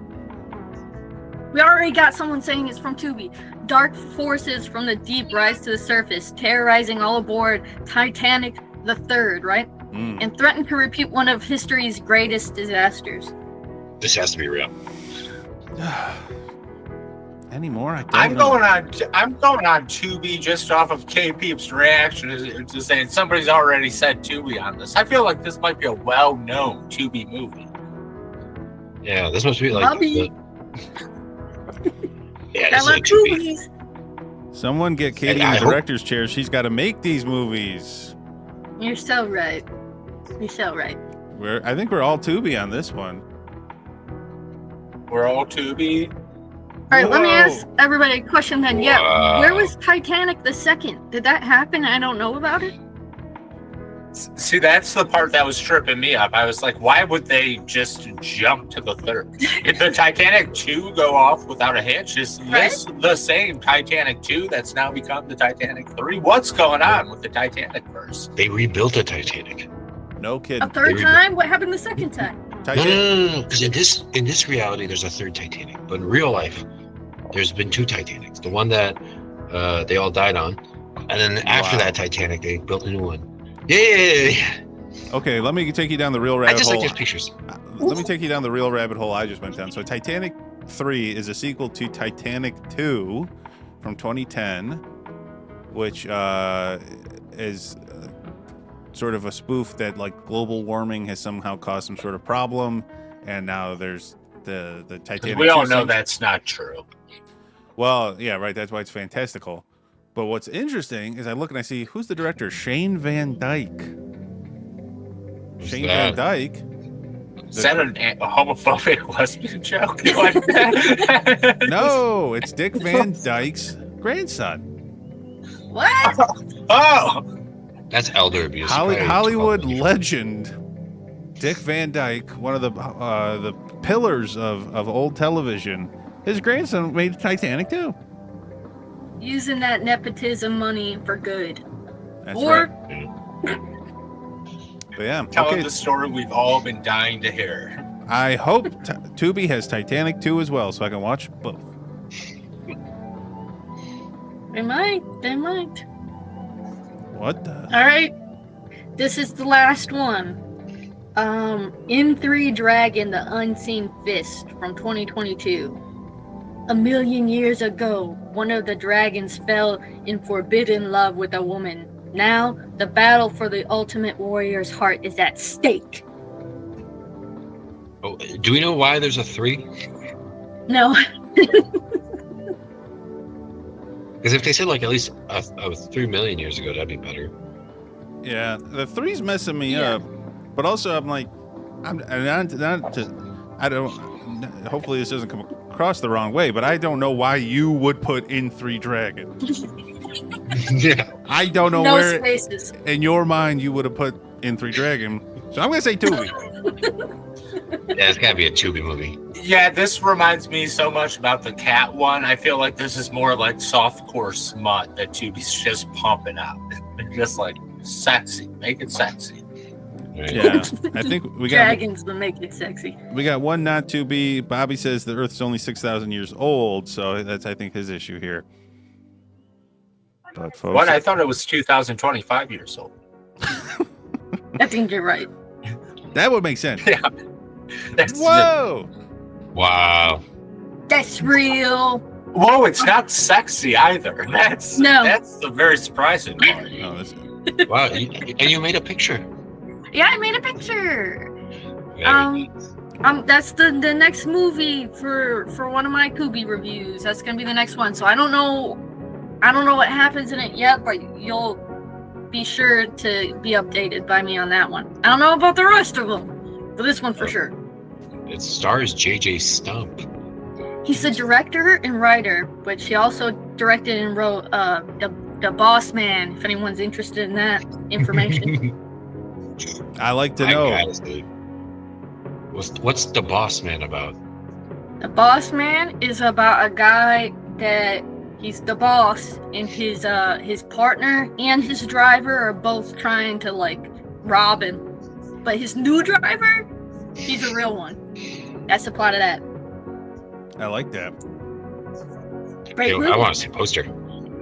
We already got someone saying it's from Tubi. Dark forces from the deep rise to the surface, terrorizing all aboard Titanic the Third, right? And threaten to repeat one of history's greatest disasters. This has to be real. Any more? I don't I'm know. going on 2B just off of K Peep's reaction to saying somebody's already said 2B on this. I feel like this might be a well-known 2B movie. Yeah, this must be like. Bobby. Yeah, I this is love like 2B. movies. Someone get Katie in I the hope- director's chair. She's got to make these movies. You're so right. You're so right. I think we're all Tubi on this one. We're all 2B. All right, let me Whoa. ask everybody a question then. Yeah, Wow. where was Titanic the Second? Did that happen? I don't know about it. See, that's the part that was tripping me up. I was like, why would they just jump to the third? Did the Titanic 2 go off without a hitch? Is this the same Titanic 2 that's now become the Titanic 3? What's going on with the Titanic verse? They rebuilt the Titanic. No A kidding. third we go. time? What happened the second time? No. Because in this reality, there's a third Titanic. But in real life, there's been two Titanics. The one that they all died on, and then after Wow. that Titanic, they built a new one. Yeah. Okay, let me take you down the real I rabbit just hole. like his pictures. Let me take you down the real rabbit hole I just went down. So Titanic 3 is a sequel to Titanic 2 from 2010, which is sort of a spoof that like global warming has somehow caused some sort of problem, and now there's the Titanic. We all 2 know thing. that's not true. Well, yeah, right. That's why it's fantastical. But what's interesting is I look and I see who's the director? Shane Van Dyke. Who's Shane that? Van Dyke. Is that a homophobic lesbian joke? You like that? No, it's Dick Van Dyke's grandson. What? Oh! That's elder abuse. Probably Hollywood 12 years. legend Dick Van Dyke, one of the pillars of old television. His grandson made Titanic too. Using that nepotism money for good. That's Or right. But yeah, Telling okay. the story we've all been dying to hear. I hope Tubi has Titanic 2 as well, so I can watch both. they might. They might. What the? All right. This is the last one. M3 Dragon, the Unseen Fist from 2022. A million years ago, one of the dragons fell in forbidden love with a woman. Now, the battle for the ultimate warrior's heart is at stake. Oh, do we know why there's a 3? No. Because if they said like at least 3 million years ago, that'd be better. Yeah, the 3's messing me Yeah. up, but also I'm like, I don't. Hopefully this doesn't come across the wrong way, but I don't know why you would put in 3 Dragon. Yeah. I don't know No where spaces. in your mind you would have put in 3 Dragon. So I'm gonna say Tubi. Yeah, it's gotta be a Tubi movie. Yeah, this reminds me so much about the cat one. I feel like this is more like softcore smut that Tubi's just pumping out. Just like sexy. Make it sexy. Right? Yeah, I think we got Dragons will make it sexy. one not to be. Bobby says the Earth's only 6,000 years old, so that's I think his issue here. But folks, What? I thought it was 2025 years old. I think you're right. that would make sense. Yeah. That's Whoa! Wow. That's real. Whoa, it's not sexy either. That's the very surprising part. No, this, Wow, and you made a picture. Yeah, I made a picture. Very neat. That's the next movie for one of my Kubi reviews. That's gonna be the next one. So I don't know what happens in it yet, but you'll be sure to be updated by me on that one. I don't know about the rest of them, but this one for sure. It stars J.J. Stump. He's the director and writer, but he also directed and wrote the Boss Man. If anyone's interested in that information. I like to know. What's The Boss Man about? The Boss Man is about a guy that he's the boss, and his partner and his driver are both trying to like rob him. But his new driver, he's a real one. That's the plot of that. I like that. Great Yo, movie. I want to see a poster.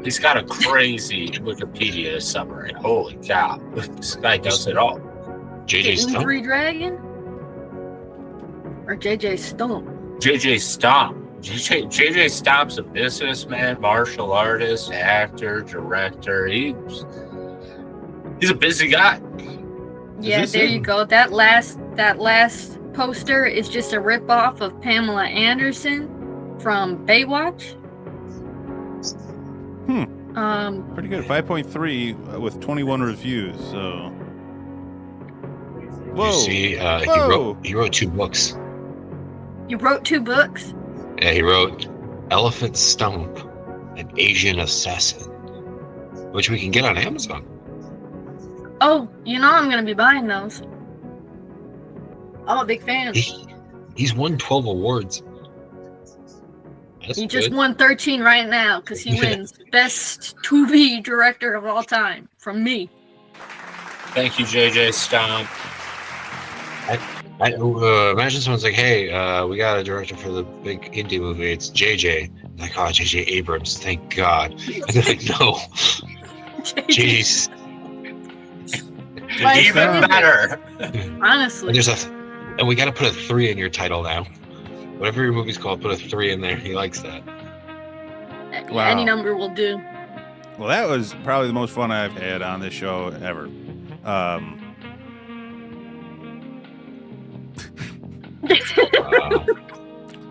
He's got a crazy Wikipedia summary. Holy cow. This guy does it all. J.J. Stump? Three Dragon? Or JJ Stump? JJ Stomp. JJ Stomp's a businessman, martial artist, actor, director. He's a busy guy. Yeah, this there it? you go. That last poster is just a ripoff of Pamela Anderson from Baywatch. Pretty good. 5.3 with 21 reviews. So. Whoa. You see, Whoa. he wrote 2 books. You wrote 2 books? Yeah, he wrote Elephant Stump, an Asian Assassin, which we can get on Amazon. Oh, you know I'm gonna be buying those. I'm a big fan. He's won 12 awards. That's He just good. won 13 right now because he wins Best To-Be Director of All Time from me. Thank you, JJ Stomp. Imagine someone's like, hey, we got a director for the big indie movie. It's JJ. Like, oh, JJ Abrams. Thank God. And they're like, no. Jeez. Like, Even better. Honestly. And we got to put a 3 in your title now. Whatever your movie's called, put a 3 in there. He likes that. Wow. Any number will do. Well, that was probably the most fun I've had on this show ever.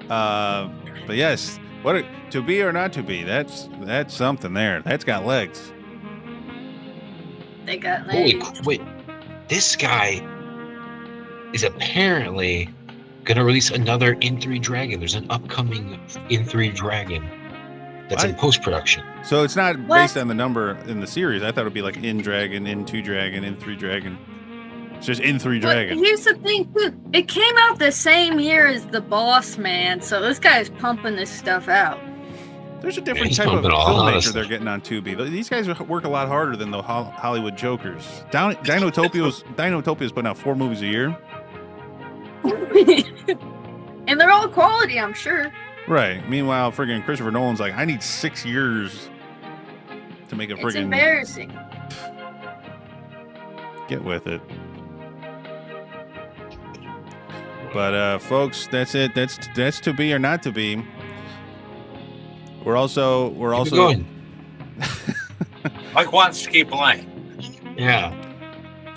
But yes, to be or not to be, that's something there. That's got legs. They got Holy legs. wait. This guy is apparently going to release another In3 Dragon. There's an upcoming In3 Dragon that's in What? post-production. So it's not What? based on the number in the series. I thought it'd be like In Dragon, In2 Dragon, In3 Dragon. It's just In3 But Dragon. here's the thing, too. It came out the same year as The Boss Man, so this guy's pumping this stuff out. There's a different he's type of pumping all out of filmmaker stuff. they're getting on Tubi. These guys work a lot harder than the Hollywood jokers. Dinotopia's putting out 4 movies a year. And they're all quality, I'm sure. Right. Meanwhile, friggin' Christopher Nolan's like, I need 6 years to make a It's friggin' embarrassing. get with it. But folks, that's it. That's to be or not to be. We're also Keep it going. Mike wants to keep playing. Yeah.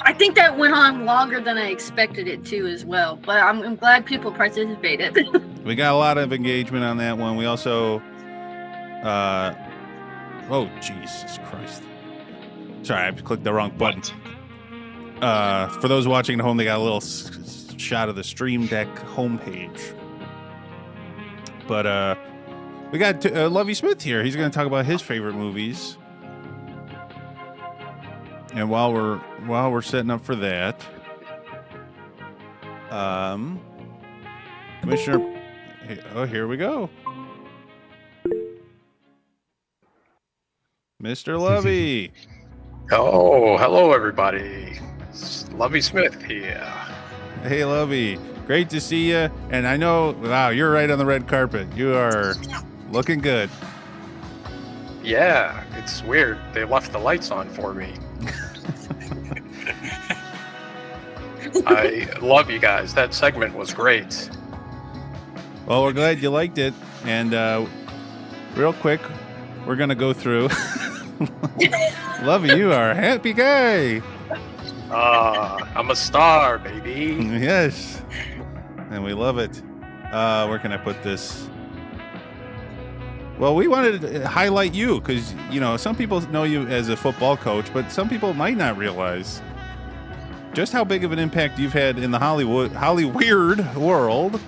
I think that went on longer than I expected it to as well, but I'm glad people participated. We got a lot of engagement on that one. We also oh Jesus Christ. Sorry, I clicked the wrong button. For those watching at home, they got a little shot of the Stream Deck homepage. But we got Lovey Smith here. He's going to talk about his favorite movies. And while we're setting up for that, Commissioner, here we go. Mr. Lovey. Oh, hello everybody. It's Lovey Smith here. Hey, Lovey. Great to see you. And I know, wow, you're right on the red carpet. You are looking good. Yeah, it's weird. They left the lights on for me. I love you guys. That segment was great. Well, we're glad you liked it. And real quick, we're gonna go through. Lovey, you are a happy guy. I'm a star, baby. Yes, and we love it. Where can I put this? Well, we wanted to highlight you because, you know, some people know you as a football coach, but some people might not realize just how big of an impact you've had in the Hollyweird world.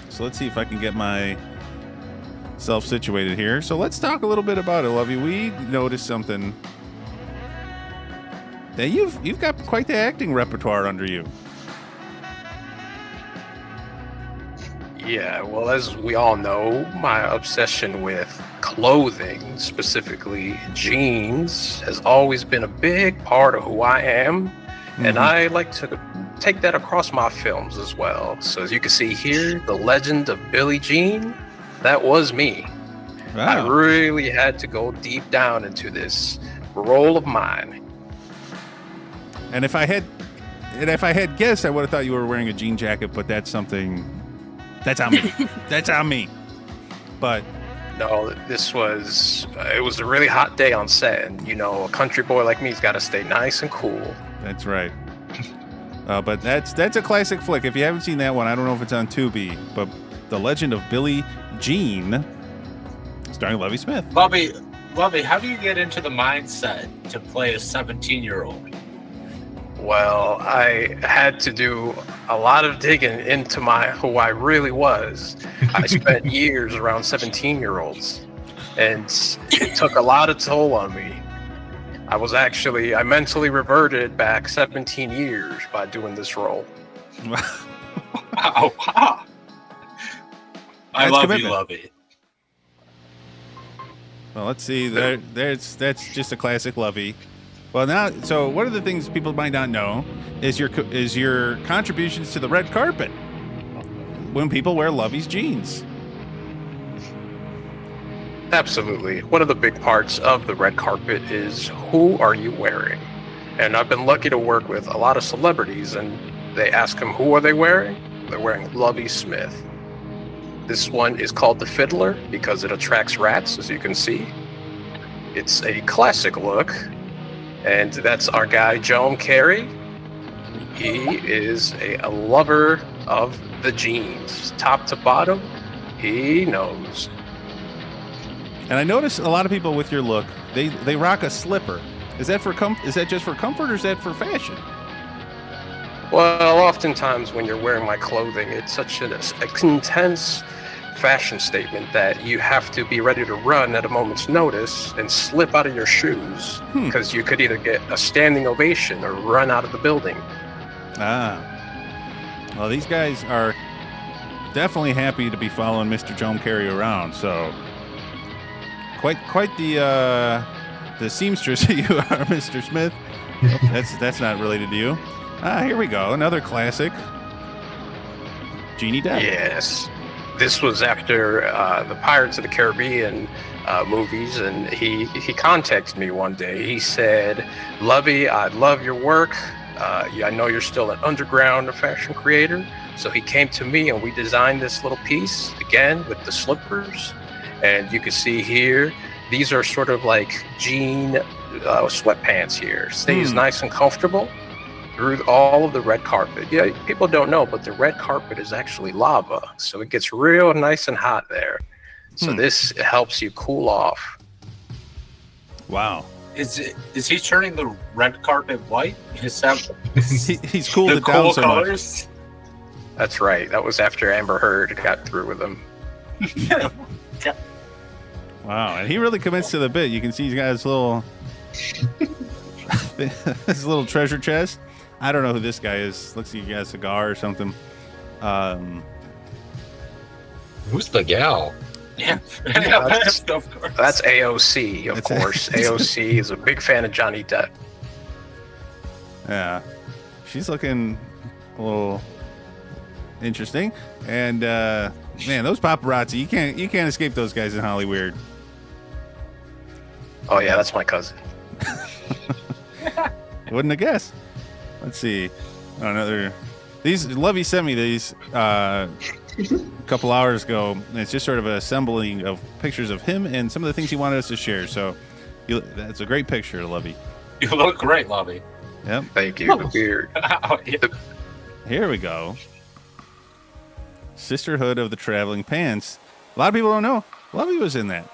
So let's see if I can get myself situated here. So let's talk a little bit about it, Lovey. We noticed something that you've got quite the acting repertoire under you. Yeah, well, as we all know, my obsession with clothing, specifically jeans, has always been a big part of who I am. And I like to take that across my films as well. So as you can see here, the legend of Billie Jean, that was me. Wow. I really had to go deep down into this role of mine. And if I had guessed, I would have thought you were wearing a jean jacket, but that's on me. That's on me. But no, it was a really hot day on set, and you know, a country boy like me's got to stay nice and cool. That's right. But that's a classic flick. If you haven't seen that one, I don't know if it's on Tubi, but The Legend of Billie Jean, starring Lovey Smith. Lovey, how do you get into the mindset to play a 17-year-old? Well, I had to do a lot of digging into who I really was. I spent years around 17-year-olds, and it took a lot of toll on me. I mentally reverted back 17 years by doing this role. Wow. I love commitment. you, Lovey. Well, let's see. That's just a classic Lovey. Well, now, so one of the things people might not know is your contributions to the red carpet when people wear Lovey's jeans. Absolutely. One of the big parts of the red carpet is who are you wearing? And I've been lucky to work with a lot of celebrities, and they ask them who are they wearing? They're wearing Lovey Smith. This one is called the Fiddler because it attracts rats, as you can see. It's a classic look. And that's our guy, Joan Carey. He is a lover of the jeans, top to bottom. He knows. And I notice a lot of people with your look, they rock a slipper. Is that Is that just for comfort, or is that for fashion? Well, oftentimes when you're wearing my clothing, it's such an intense fashion statement that you have to be ready to run at a moment's notice and slip out of your shoes, because you could either get a standing ovation or run out of the building. Well, these guys are definitely happy to be following Mr. Joan Carey around. So quite the seamstress you are, Mr. Smith. That's not related to you. Here we go, another classic. Jeannie Depp. Yes. This was after the Pirates of the Caribbean movies, and he contacted me one day. He said, Lovey, I love your work. I know you're still an underground fashion creator. So he came to me, and we designed this little piece, again, with the slippers. And you can see here, these are sort of like jean sweatpants here. Stays nice and comfortable through all of the red carpet. Yeah, people don't know, but the red carpet is actually lava, so it gets real nice and hot there. So this helps you cool off. Wow. Is he turning the red carpet white? He's cooled it down so much. That's right. That was after Amber Heard got through with him. Wow, and he really commits to the bit. You can see he's got his little treasure chest. I don't know who this guy is. Looks like he got a cigar or something. Who's the gal? Yeah, that's of course. That's AOC, of course. AOC is a big fan of Johnny Depp. Yeah, she's looking a little interesting. And man, those paparazzi, you can't escape those guys in Hollyweird. Oh yeah, that's my cousin. Wouldn't have guessed. Let's see. Lovey sent me these a couple hours ago. And it's just sort of an assembling of pictures of him and some of the things he wanted us to share. So that's a great picture, Lovey. You look great, Lovey. Yep. Thank you. The beard. Here we go. Sisterhood of the Traveling Pants. A lot of people don't know. Lovey was in that.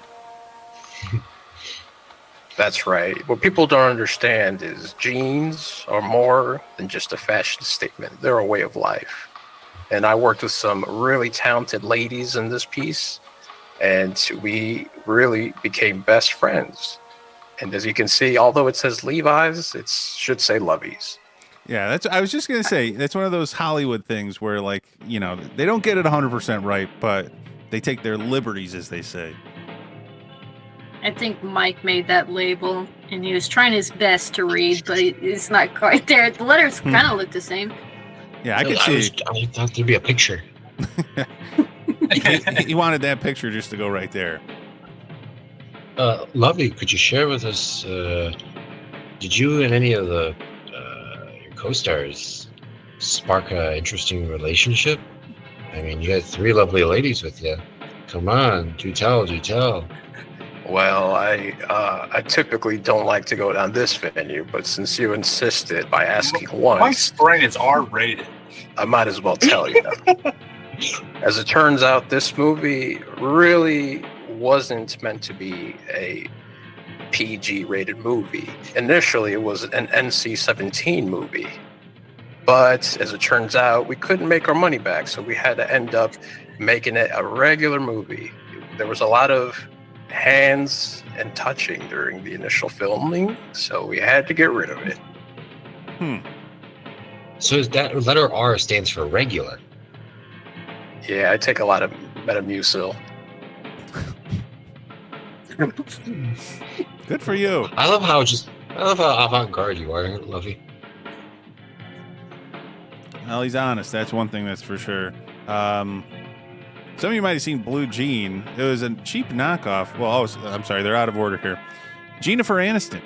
That's right. What people don't understand is jeans are more than just a fashion statement. They're a way of life. And I worked with some really talented ladies in this piece, and we really became best friends. And as you can see, although it says Levi's, it should say Lovey's. Yeah, I was just going to say, that's one of those Hollywood things where, like, you know, they don't get it 100% right, but they take their liberties, as they say. I think Mike made that label, and he was trying his best to read, but it's not quite there. The letters kind of look the same. Yeah, I could see. I thought there'd be a picture. He wanted that picture just to go right there. Lovely, could you share with us, did you and any of the your co-stars spark an interesting relationship? I mean, you had 3 lovely ladies with you. Come on, do tell. Well, I typically don't like to go down this venue, but since you insisted by asking once, Mike's brain is R-rated. I might as well tell you. As it turns out, this movie really wasn't meant to be a PG-rated movie. Initially, it was an NC-17 movie. But as it turns out, we couldn't make our money back, so we had to end up making it a regular movie. There was a lot of hands and touching during the initial filming, so we had to get rid of it. So is that letter R stands for regular? Yeah, I take a lot of Metamucil. Good for you. I love how avant-garde you are, Lovey. Well, he's honest. That's one thing that's for sure. Some of you might have seen Blue Jean. It was a cheap knockoff. Well, I'm sorry, they're out of order here. Jennifer Aniston.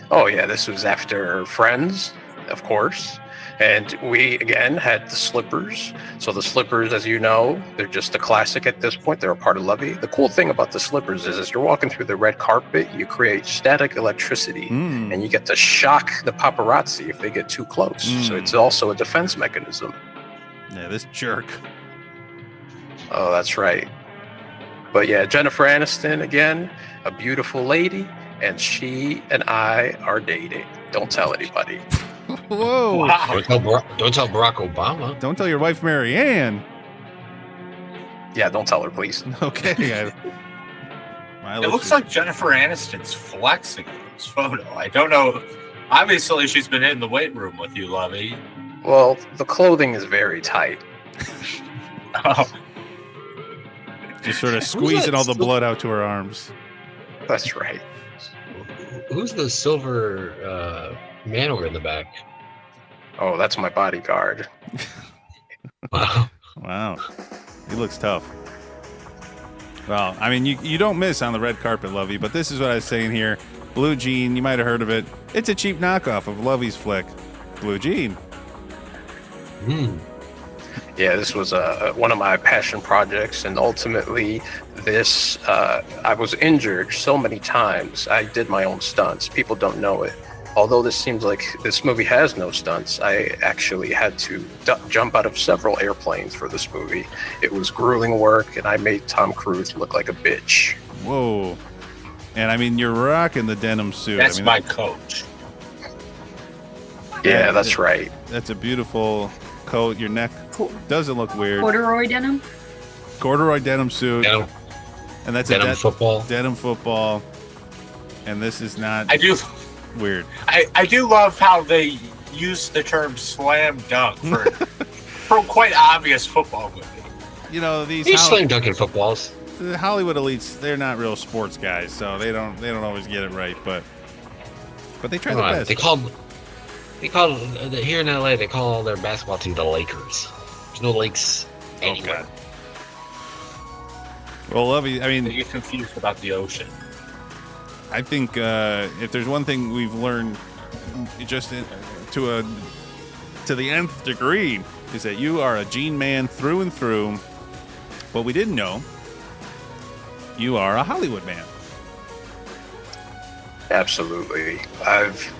Oh yeah, this was after Friends, of course. And we, again, had the slippers. So the slippers, as you know, they're just a classic at this point. They're a part of Lovey. The cool thing about the slippers is as you're walking through the red carpet, you create static electricity and you get to shock the paparazzi if they get too close. So it's also a defense mechanism. Yeah, this jerk. Oh, that's right. But yeah, Jennifer Aniston, again, a beautiful lady, and she and I are dating. Don't tell anybody. Whoa. Wow. Don't tell Barack Obama. Don't tell your wife, Mary Ann. Yeah, don't tell her, please. Okay. It looks like Jennifer Aniston's flexing in this photo. I don't know. Obviously, she's been in the weight room with you, Lovey. Well, the clothing is very tight. Oh. Just sort of squeezing all the blood out to her arms. That's right. Who's the silver man over in the back? Oh, that's my bodyguard. Wow. Wow. He looks tough. Well, I mean, you don't miss on the red carpet, Lovey, but this is what I was saying here. Blue Jean, you might have heard of it. It's a cheap knockoff of Lovey's flick, Blue Jean. Yeah, this was one of my passion projects, and ultimately this, I was injured so many times. I did my own stunts. People don't know it. Although this seems like this movie has no stunts, I actually had to jump out of several airplanes for this movie. It was grueling work, and I made Tom Cruise look like a bitch. Whoa. And I mean, you're rocking the denim suit. That's I mean, my coach. Yeah, that's right. That's a beautiful coat. Your neck doesn't look weird. Corduroy denim. Corduroy denim suit. And that's denim football. Denim football. And this is not weird. I do love how they use the term slam dunk for quite obvious football movie. You know, these slam dunking footballs. The Hollywood elites, they're not real sports guys, so they don't always get it right, but they try their best. They call here in LA, they call all their basketball team the Lakers. There's no lakes anywhere. Well, Lovey, I mean, They get confused about the ocean. I think if there's one thing we've learned just to the nth degree is that you are a Gene man through and through. What we didn't know, you are a Hollywood man. Absolutely. I've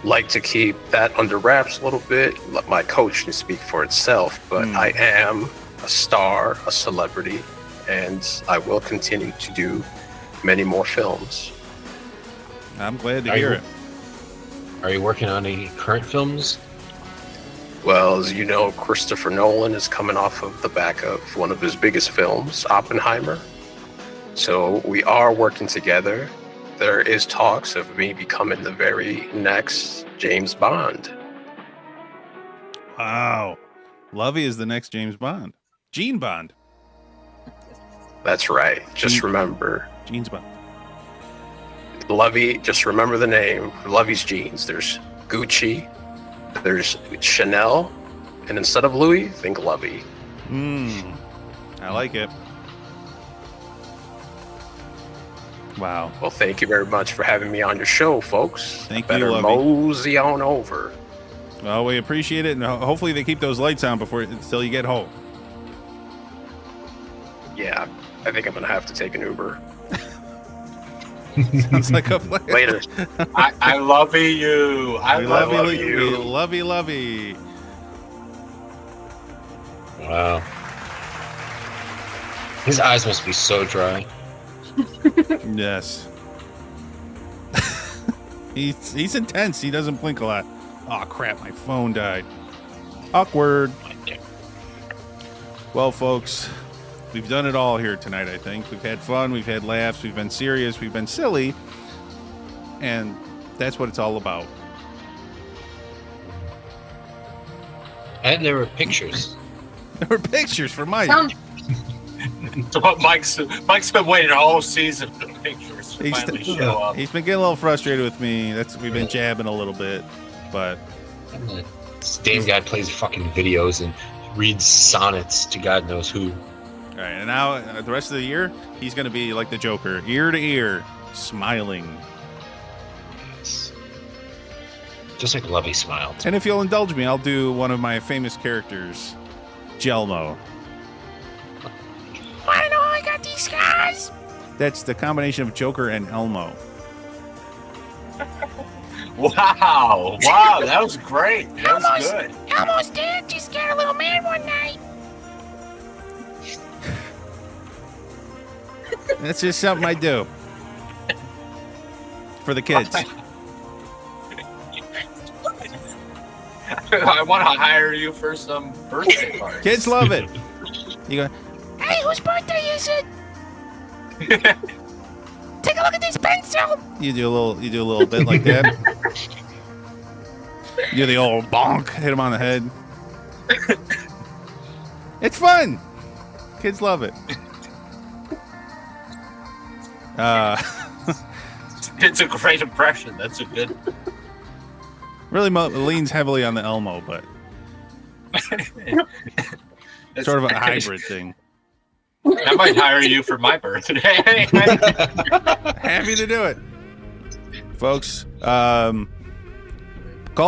liked to keep that under wraps a little bit, let my coach to speak for itself, but I am a star, a celebrity, and I will continue to do many more films. I'm glad to hear it. Are you working on any current films? Well, as you know, Christopher Nolan is coming off of the back of one of his biggest films, Oppenheimer. So we are working together. There is talks of me becoming the very next James Bond. Wow. Lovey is the next James Bond. Gene Bond. That's right. Just remember. Gene's Bond. Lovey, just remember the name. Lovey's jeans. There's Gucci. There's Chanel. And instead of Louis, think Lovey. I like it. Wow. Well, thank you very much for having me on your show, folks. Thank you, Better Lovey. mosey on over. Well, we appreciate it, and hopefully they keep those lights on until you get home. Yeah, I think I'm going to have to take an Uber. Sounds like a plan. Later. I love you. I love you. We love you. Wow. His eyes must be so dry. Yes. He's intense. He doesn't blink a lot. Oh crap, my phone died. Awkward. Well, folks, we've done it all here tonight, I think. We've had fun, we've had laughs, we've been serious, we've been silly. And that's what it's all about. And there were pictures. There were pictures for Mike. Mike's been waiting all season for the pictures to finally show up. He's been getting a little frustrated with me. We've been jabbing a little bit, but This damn guy plays fucking videos and reads sonnets to God knows who. all right. And now the rest of the year, he's going to be like the Joker, ear to ear, smiling. Yes. Just like Lovey smiled. And if you'll indulge me, I'll do one of my famous characters, Jelmo. Wanna know how I got these scars? That's the combination of Joker and Elmo. Wow, that was great. That was good. Elmo's dad just scared a little man one night. That's just something I do for the kids. I want to hire you for some birthday party. Kids love it. You go, Hey, whose birthday is it? Take a look at this pencil. you do a little bit like that. You do the old bonk, hit him on the head. It's fun. Kids love it. It's a great impression. That's a good. Really leans heavily on the Elmo, but sort of a hybrid thing. I might hire you for my birthday. Happy to do it. Folks, call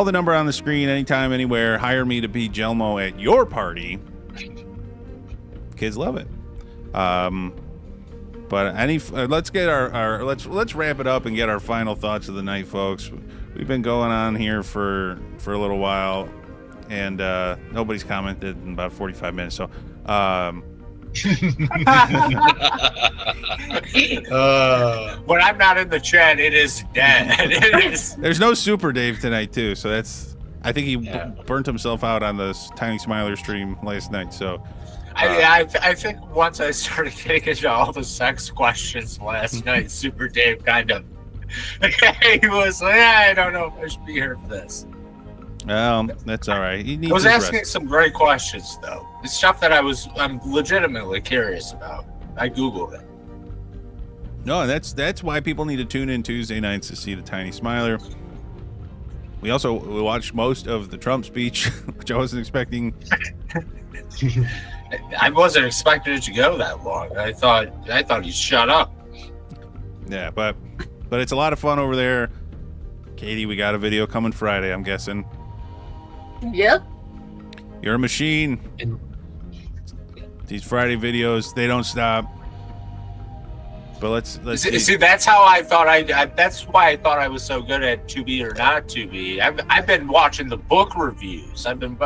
the number on the screen anytime, anywhere. Hire me to be Jelmo at your party. Kids love it. But let's get our let's wrap it up and get our final thoughts of the night, folks. We've been going on here for a little while, and nobody's commented in about 45 minutes. So, when I'm not in the chat, it is dead. It is. there's no Super Dave tonight too, so that's. I think he burnt himself out on the Tiny Smiler stream last night. So, I think once I started getting into all the sex questions last night, Super Dave kind of he was like, I don't know if I should be here for this. that's all right. He needs I was his asking rest. some great questions though. It's stuff that I'm legitimately curious about. I Googled it. No, that's why people need to tune in Tuesday nights to see the Tiny Smiler. We watched most of the Trump speech, which I wasn't expecting. I wasn't expecting it to go that long. I thought he'd shut up. Yeah, but it's a lot of fun over there. Katie, we got a video coming Friday, I'm guessing. Yep. You're a machine. These Friday videos, they don't stop. But let's see. That's how I thought that's why I thought I was so good at To Be or Not To Be. I've been watching the book reviews. I've been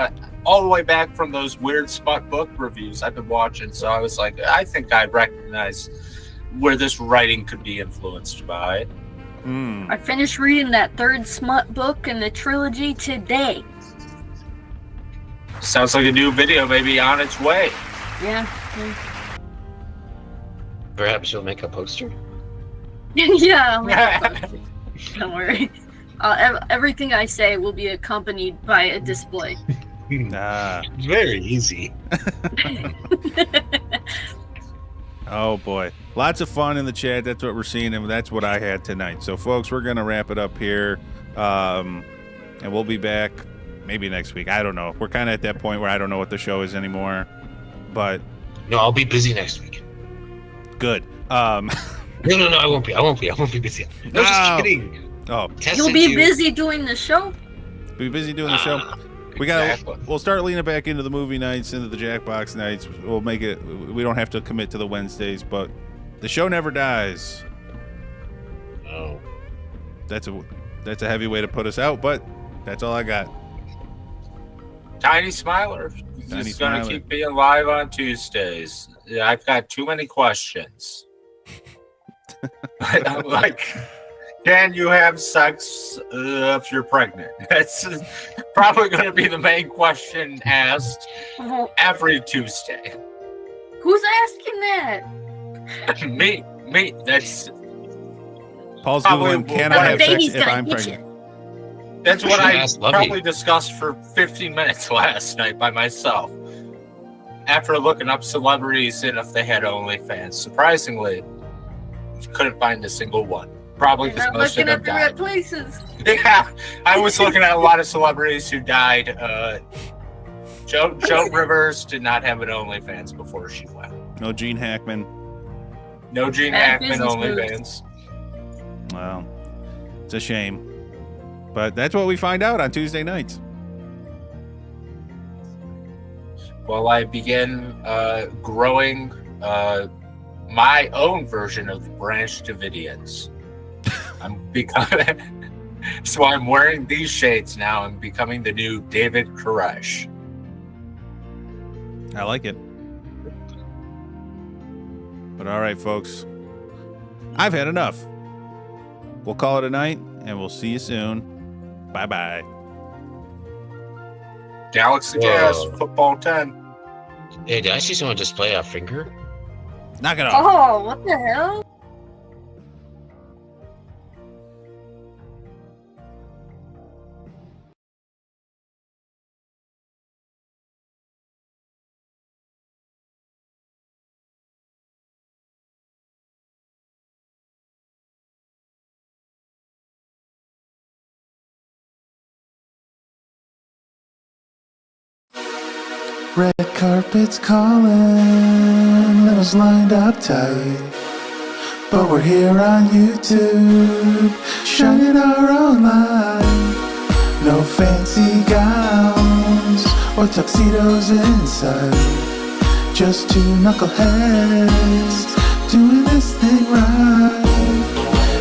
all the way back from those weird smut book reviews I've been watching. So I was like, I think I recognize where this writing could be influenced by. I finished reading that third smut book in the trilogy today. Sounds like a new video maybe on its way. Yeah. Perhaps you'll make a poster? Yeah. Don't worry. Everything I say will be accompanied by a display. Very easy. Oh boy, lots of fun in the chat. That's what we're seeing, and that's what I had tonight. So folks, we're gonna wrap it up here, and we'll be back maybe next week. I don't know. We're kind of at that point where I don't know what the show is anymore, but no, I'll be busy next week. Good. No, I won't be. I won't be busy. No, just kidding. Oh, you'll be busy doing the show. Be busy doing the show. We'll start leaning back into the movie nights, into the Jackbox nights. We'll make it. We don't have to commit to the Wednesdays, but the show never dies. Oh, that's a heavy way to put us out, but that's all I got. Tiny Smiler. He's going to keep being live on Tuesdays. Yeah, I've got too many questions. I'm like, can you have sex if you're pregnant? That's probably going to be the main question asked every Tuesday. Who's asking that? Me. That's Paul's Googling, can I have sex if I'm pregnant? That's what I probably discussed for 15 minutes last night by myself. After looking up celebrities and if they had OnlyFans. Surprisingly, couldn't find a single one. Probably because most of them died. Looking at the right places. Yeah, I was looking at a lot of celebrities who died. Joan Rivers did not have an OnlyFans before she went. No Gene Hackman. No Gene Hackman OnlyFans. Well, it's a shame. But that's what we find out on Tuesday nights. Well, I began growing my own version of the Branch Davidians. I'm becoming, so I'm wearing these shades now and becoming the new David Koresh. I like it. But all right, folks, I've had enough. We'll call it a night, and we'll see you soon. Bye-bye. Galaxy Gas, Football 10. Hey, did I see someone display a finger? Knock it off. Oh, what the hell? Red carpet's calling, littles lined up tight. But we're here on YouTube, shining our own light. No fancy gowns or tuxedos inside. Just two knuckleheads doing this thing right.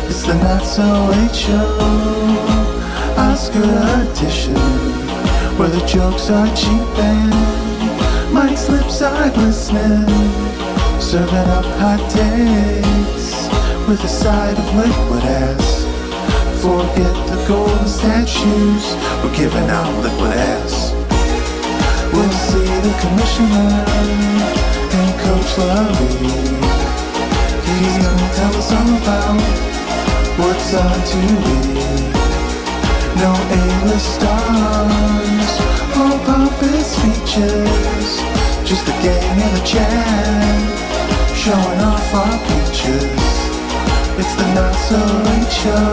It's the Not So Late Show, Oscar edition, where the jokes are cheap and Mike's lips are glistening, serving up hot takes with a side of liquid ass. Forget the golden statues, we're giving out liquid ass. We'll see the commissioner and Coach Lovey. He's gonna tell us all about what's on TV. No A-list stars or pompous speeches, just the gang in the chat, showing off our peaches. It's the Not So Late Show,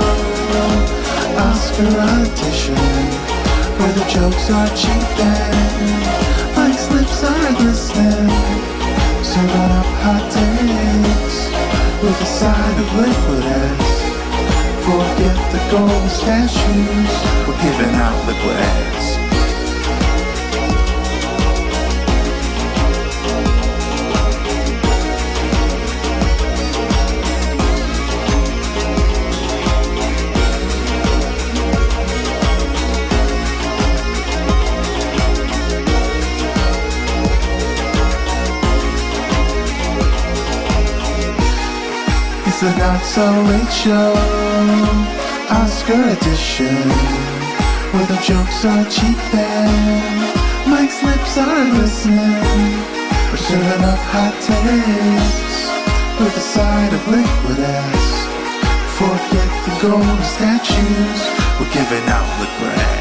Oscar edition, where the jokes are cheap and Mike's lips are glistening, serving up hot takes with a side of liquid ass. Forget the golden statues, we're giving out liquid ass. the Not So Late Show, Oscar edition, where the jokes are cheap and Mike's lips are glistening. We're serving up hot takes with a side of liquid ass. Forget the golden statues, we're giving out liquid ass.